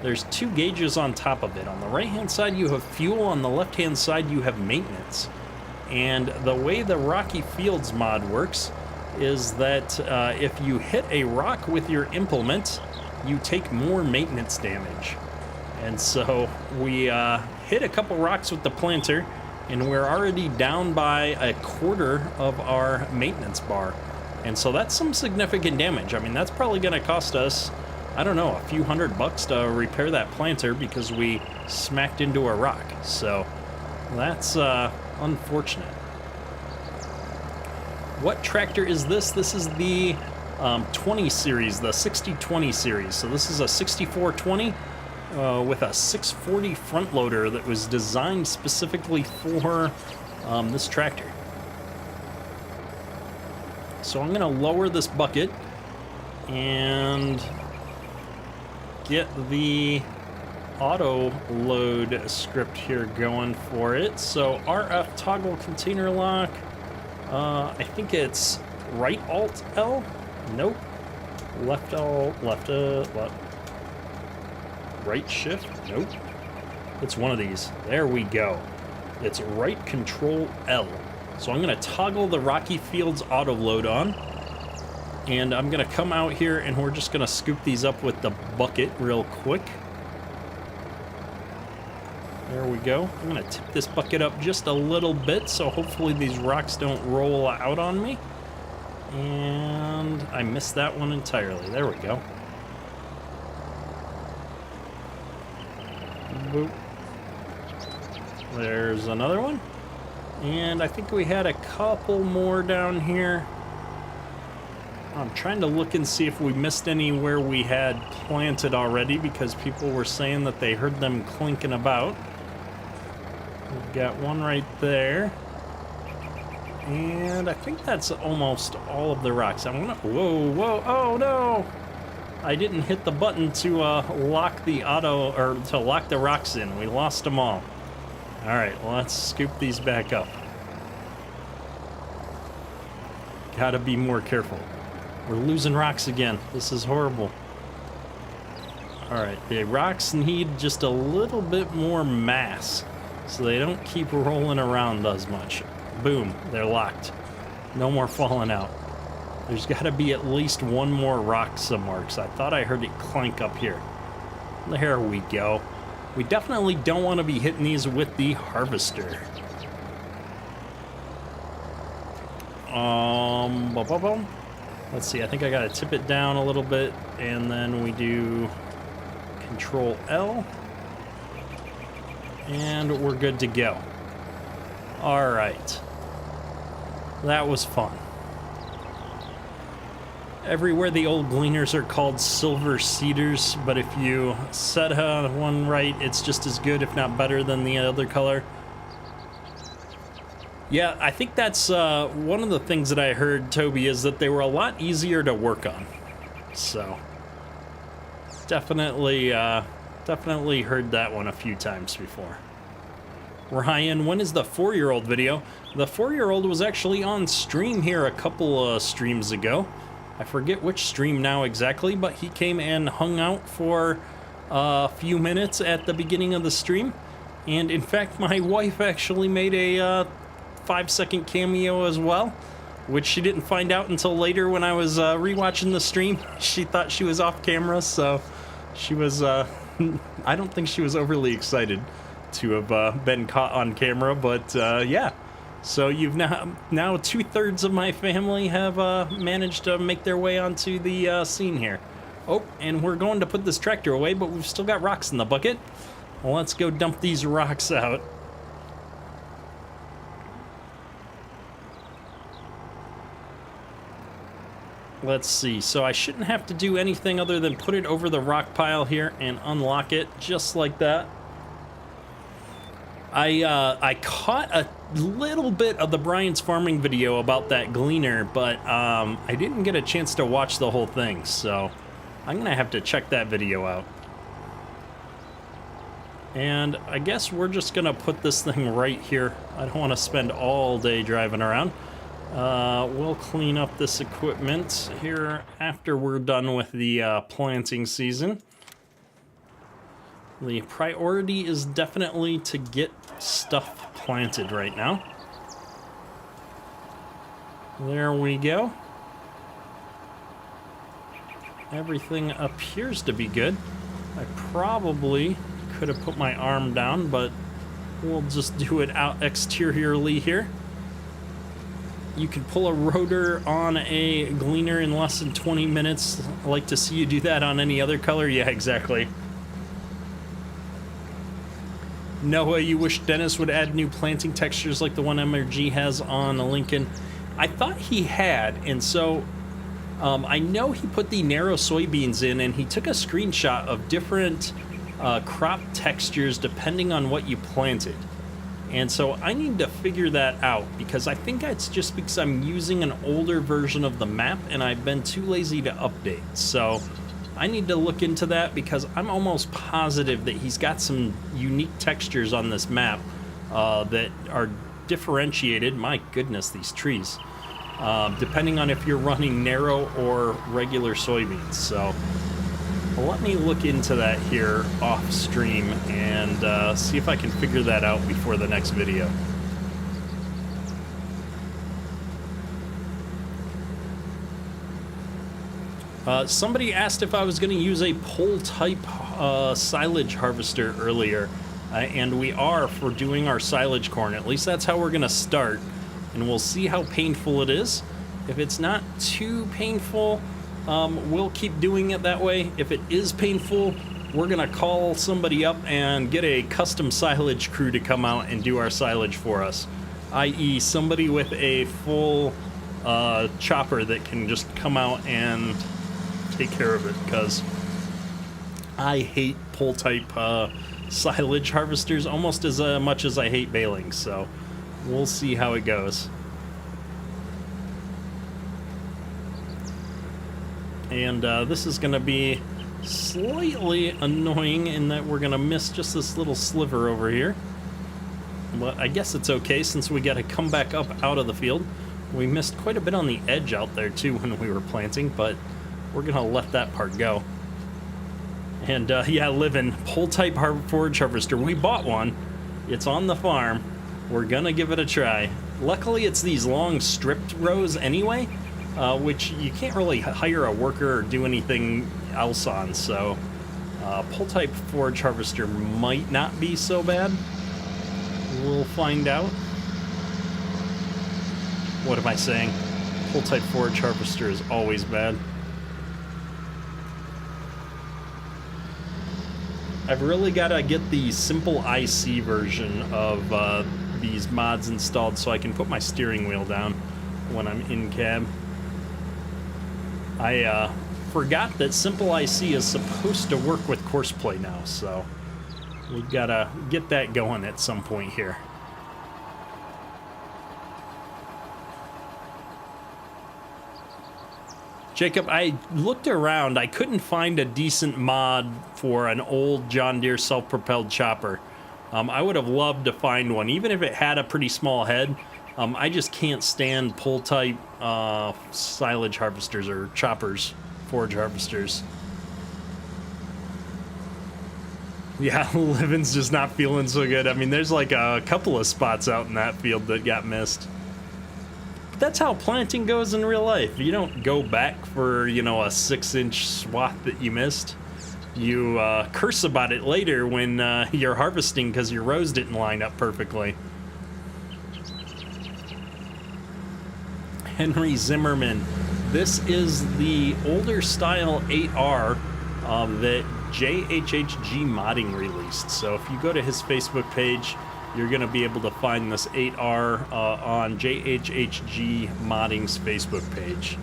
there's two gauges on top of it. On the right-hand side, you have fuel. On the left-hand side, you have maintenance. And the way the Rocky Fields mod works is that if you hit a rock with your implement, you take more maintenance damage. And so we hit a couple rocks with the planter, and we're already down by a quarter of our maintenance bar. And so that's some significant damage. I mean, that's probably going to cost us, I don't know, a few $100 to repair that planter because we smacked into a rock. So that's unfortunate. What tractor is this? This is the 20 series, the 6020 series. So this is a 6420 with a 640 front loader that was designed specifically for this tractor. So I'm gonna lower this bucket and get the auto load script here going for it. So RF toggle container lock. I think it's right alt L. Nope. Left alt, left right shift. Nope. It's one of these. There we go. It's right control L. So I'm going to toggle the Rocky Fields auto load on, and I'm going to come out here and we're just going to scoop these up with the bucket real quick. There we go. I'm going to tip this bucket up just a little bit so hopefully these rocks don't roll out on me. And I missed that one entirely. There we go. Boop. There's another one. And I think we had a couple more down here. I'm trying to look and see if we missed any where we had planted already, because people were saying that they heard them clinking about. We've got one right there. And I think that's almost all of the rocks. I'm gonna, whoa, oh no! I didn't hit the button to lock the auto, or to lock the rocks in. We lost them all. All right, let's scoop these back up. Gotta be more careful. We're losing rocks again. This is horrible. All right, the rocks need just a little bit more mass so they don't keep rolling around as much. Boom, they're locked. No more falling out. There's got to be at least one more rock somewhere, because I thought I heard it clank up here. There we go. We definitely don't want to be hitting these with the harvester. Let's see, I think I got to tip it down a little bit, and then we do Control L, and we're good to go. All right. That was fun. Everywhere the old gleaners are called silver cedars, but if you set one right, it's just as good, if not better, than the other color. Yeah, I think that's one of the things that I heard, Toby, is that they were a lot easier to work on. So, definitely heard that one a few times before. Ryan, when is the 4-year-old video? The 4-year-old was actually on stream here a couple of streams ago. I forget which stream now exactly, but he came and hung out for a few minutes at the beginning of the stream. And in fact, my wife actually made a 5-second cameo as well, which she didn't find out until later when I was rewatching the stream. She thought she was off camera, so she was, I don't think she was overly excited to have been caught on camera, but yeah. So you've now 2/3 of my family have managed to make their way onto the scene here. Oh, and we're going to put this tractor away, but we've still got rocks in the bucket. Well, let's go dump these rocks out. Let's see, so I shouldn't have to do anything other than put it over the rock pile here and unlock it just like that. I caught a little bit of the Brian's farming video about that gleaner, but I didn't get a chance to watch the whole thing, so I'm gonna have to check that video out. And I guess we're just gonna put this thing right here. I don't want to spend all day driving around. We'll clean up this equipment here after we're done with the planting season. The priority is definitely to get stuff planted right now. There we go. Everything appears to be good. I probably could have put my arm down, but we'll just do it out exteriorly here. You can pull a rotor on a gleaner in less than 20 minutes. I like to see you do that on any other color. Yeah, exactly. Noah, you wish Dennis would add new planting textures like the one MRG has on Lincoln. I thought he had, and so I know he put the narrow soybeans in, and he took a screenshot of different crop textures depending on what you planted. And so I need to figure that out, because I think it's just because I'm using an older version of the map and I've been too lazy to update. So I need to look into that, because I'm almost positive that he's got some unique textures on this map that are differentiated. My goodness, these trees. Depending on if you're running narrow or regular soybeans. So let me look into that here off stream and see if I can figure that out before the next video. Somebody asked if I was going to use a pole type silage harvester earlier, and we are for doing our silage corn. At least that's how we're going to start, and we'll see how painful it is. If it's not too painful, we'll keep doing it that way. If it is painful, we're going to call somebody up and get a custom silage crew to come out and do our silage for us, i.e. somebody with a full chopper that can just come out and take care of it, because I hate pole type silage harvesters almost as much as I hate baling, so we'll see how it goes. And this is going to be slightly annoying in that we're going to miss just this little sliver over here, but I guess it's okay since we got to come back up out of the field. We missed quite a bit on the edge out there too when we were planting, but we're gonna let that part go. And yeah, Livin, pole type forage harvester. We bought one. It's on the farm. We're gonna give it a try. Luckily, it's these long stripped rows anyway, which you can't really hire a worker or do anything else on. So pole type forage harvester might not be so bad. We'll find out. What am I saying? Pole type forage harvester is always bad. I've really got to get the simple IC version of these mods installed so I can put my steering wheel down when I'm in cab. I forgot that simple IC is supposed to work with courseplay now, so we've got to get that going at some point here. Jacob, I looked around. I couldn't find a decent mod for an old John Deere self-propelled chopper. I would have loved to find one, even if it had a pretty small head. I just can't stand pull-type silage harvesters or choppers, forage harvesters. Yeah, living's just not feeling so good. I mean, there's like a couple of spots out in that field that got missed. But that's how planting goes in real life. You don't go back for, you know, a 6-inch swath that you missed. You curse about it later when you're harvesting because your rows didn't line up perfectly. Henry Zimmerman. This is the older style 8R that JHHG Modding released. So if you go to his Facebook page, you're going to be able to find this 8R on JHHG Modding's Facebook page.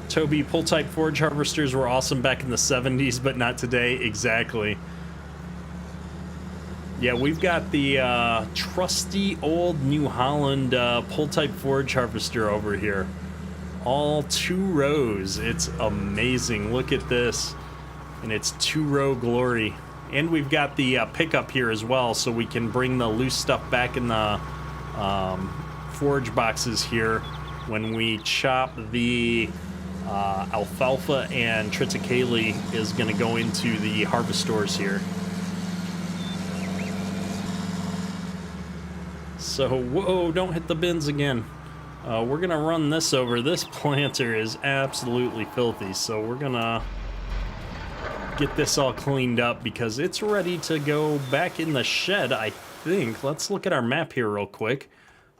Toby, pull-type forage harvesters were awesome back in the 70s, but not today. Exactly. Yeah, we've got the trusty old New Holland pull-type forage harvester over here. All 2 rows. It's amazing. Look at this. And it's 2-row glory. And we've got the pickup here as well, so we can bring the loose stuff back in the forage boxes here when we chop the alfalfa and triticale is going to go into the harvest stores here. So, whoa, don't hit the bins again. We're going to run this over. This planter is absolutely filthy, so we're going to get this all cleaned up because it's ready to go back in the shed, I think. Let's look at our map here real quick.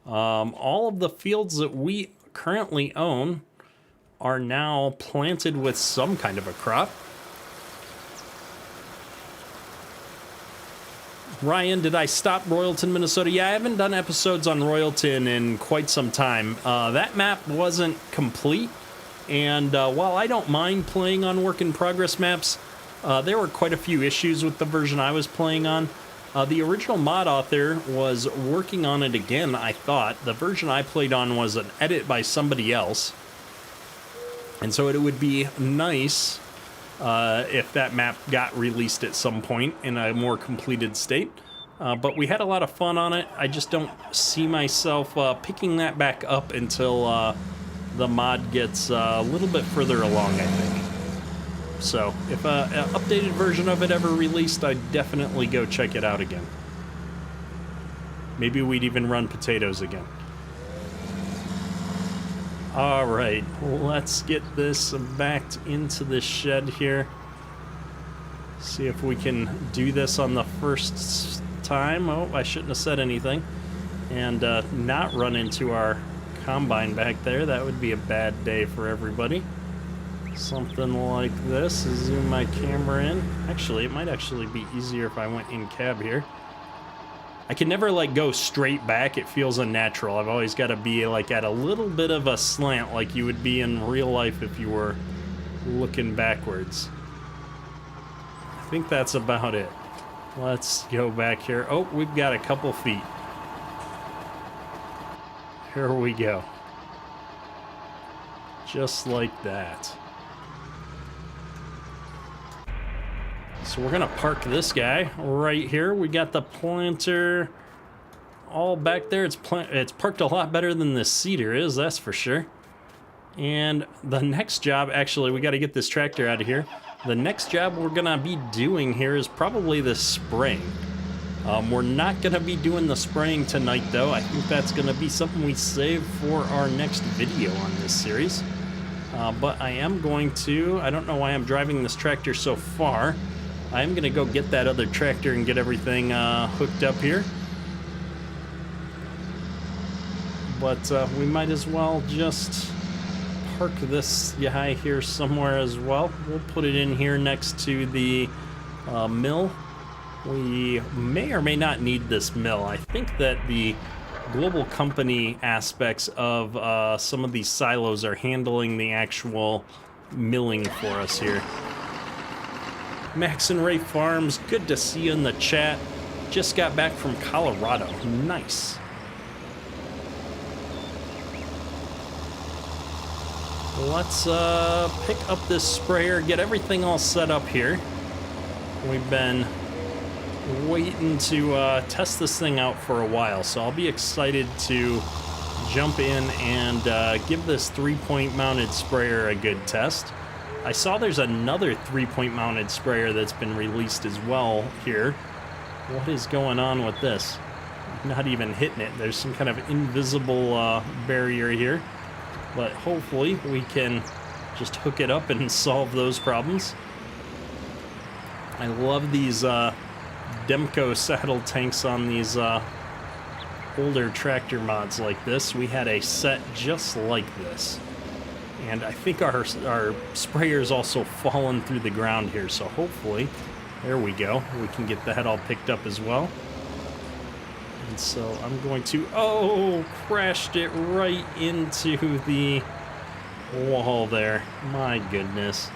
All of the fields that we currently own are now planted with some kind of a crop. Ryan, did I stop Royalton, Minnesota? Yeah, I haven't done episodes on Royalton in quite some time. That map wasn't complete, and while I don't mind playing on work-in-progress maps, there were quite a few issues with the version I was playing on. The original mod author was working on it again, I thought. The version I played on was an edit by somebody else, and so it would be nice if that map got released at some point in a more completed state. But we had a lot of fun on it. I just don't see myself picking that back up until the mod gets a little bit further along, I think. So if an updated version of it ever released, I'd definitely go check it out again. Maybe we'd even run potatoes again. All right, let's get this backed into the shed here. See if we can do this on the first time. Oh, I shouldn't have said anything. And not run into our combine back there. That would be a bad day for everybody. Something like this. Zoom my camera in. Actually, it might actually be easier if I went in cab here. I can never like go straight back. It feels unnatural. I've always got to be like at a little bit of a slant like you would be in real life if you were looking backwards. I think that's about it. Let's go back here. Oh, we've got a couple feet. Here we go. Just like that. So we're gonna park this guy right here. We got the planter all back there. It's parked a lot better than this seeder is, that's for sure. And the next job, actually, we got to get this tractor out of here. The next job we're gonna be doing here is probably the spraying. We're not gonna be doing the spraying tonight, though. I think that's gonna be something we save for our next video on this series. But I am going to, I don't know why I'm driving this tractor so far. I am going to go get that other tractor and get everything hooked up here. But we might as well just park this guy here somewhere as well. We'll put it in here next to the mill. We may or may not need this mill. I think that the global company aspects of some of these silos are handling the actual milling for us here. Max and Ray Farms, good to see you in the chat. Just got back from Colorado. Nice. let's pick up this sprayer, get everything all set up here. We've been waiting to test this thing out for a while, so I'll be excited to jump in and give this 3-point mounted sprayer a good test. I saw there's another 3-point mounted sprayer that's been released as well here. What is going on with this? Not even hitting it. There's some kind of invisible barrier here, but hopefully we can just hook it up and solve those problems. I love these Demco saddle tanks on these older tractor mods like this. We had a set just like this, and I think our sprayer's also fallen through the ground here, so hopefully, there we go, we can get the head all picked up as well. And so I'm going to, oh, crashed it right into the wall there. My goodness.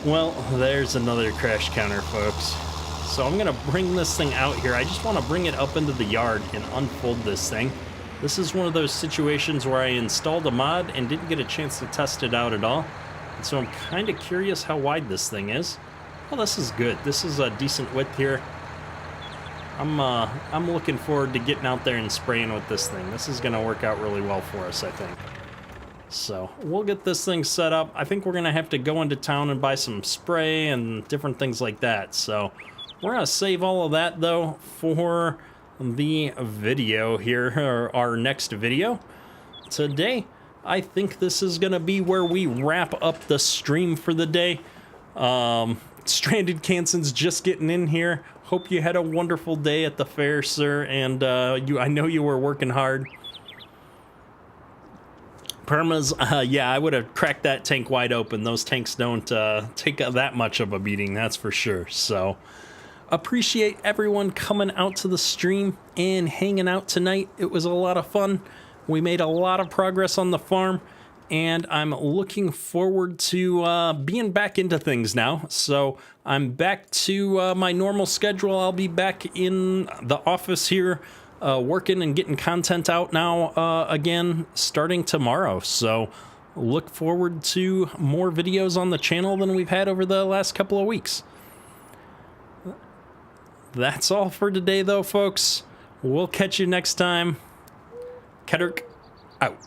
Well, there's another crash counter, folks. So I'm gonna bring this thing out here. I just want to bring it up into the yard and unfold this thing. This is one of those situations where I installed a mod and didn't get a chance to test it out at all. And so I'm kind of curious how wide this thing is. Well, this is good. This is a decent width here. I'm looking forward to getting out there and spraying with this thing. This is gonna work out really well for us, I think. So we'll get this thing set up. I think we're gonna have to go into town and buy some spray and different things like that. So we're gonna save all of that though for the video here, or our next video. Today, I think this is gonna be where we wrap up the stream for the day. Stranded Kanson's just getting in here. Hope you had a wonderful day at the fair, sir, and I know you were working hard. Perma's, yeah, I would have cracked that tank wide open. Those tanks don't take that much of a beating, that's for sure. So, appreciate everyone coming out to the stream and hanging out tonight. It was a lot of fun. We made a lot of progress on the farm, and I'm looking forward to being back into things now. So I'm back to my normal schedule. I'll be back in the office here working and getting content out now again starting tomorrow. So look forward to more videos on the channel than we've had over the last couple of weeks. That's all for today though, folks. We'll catch you next time. Kedrick out.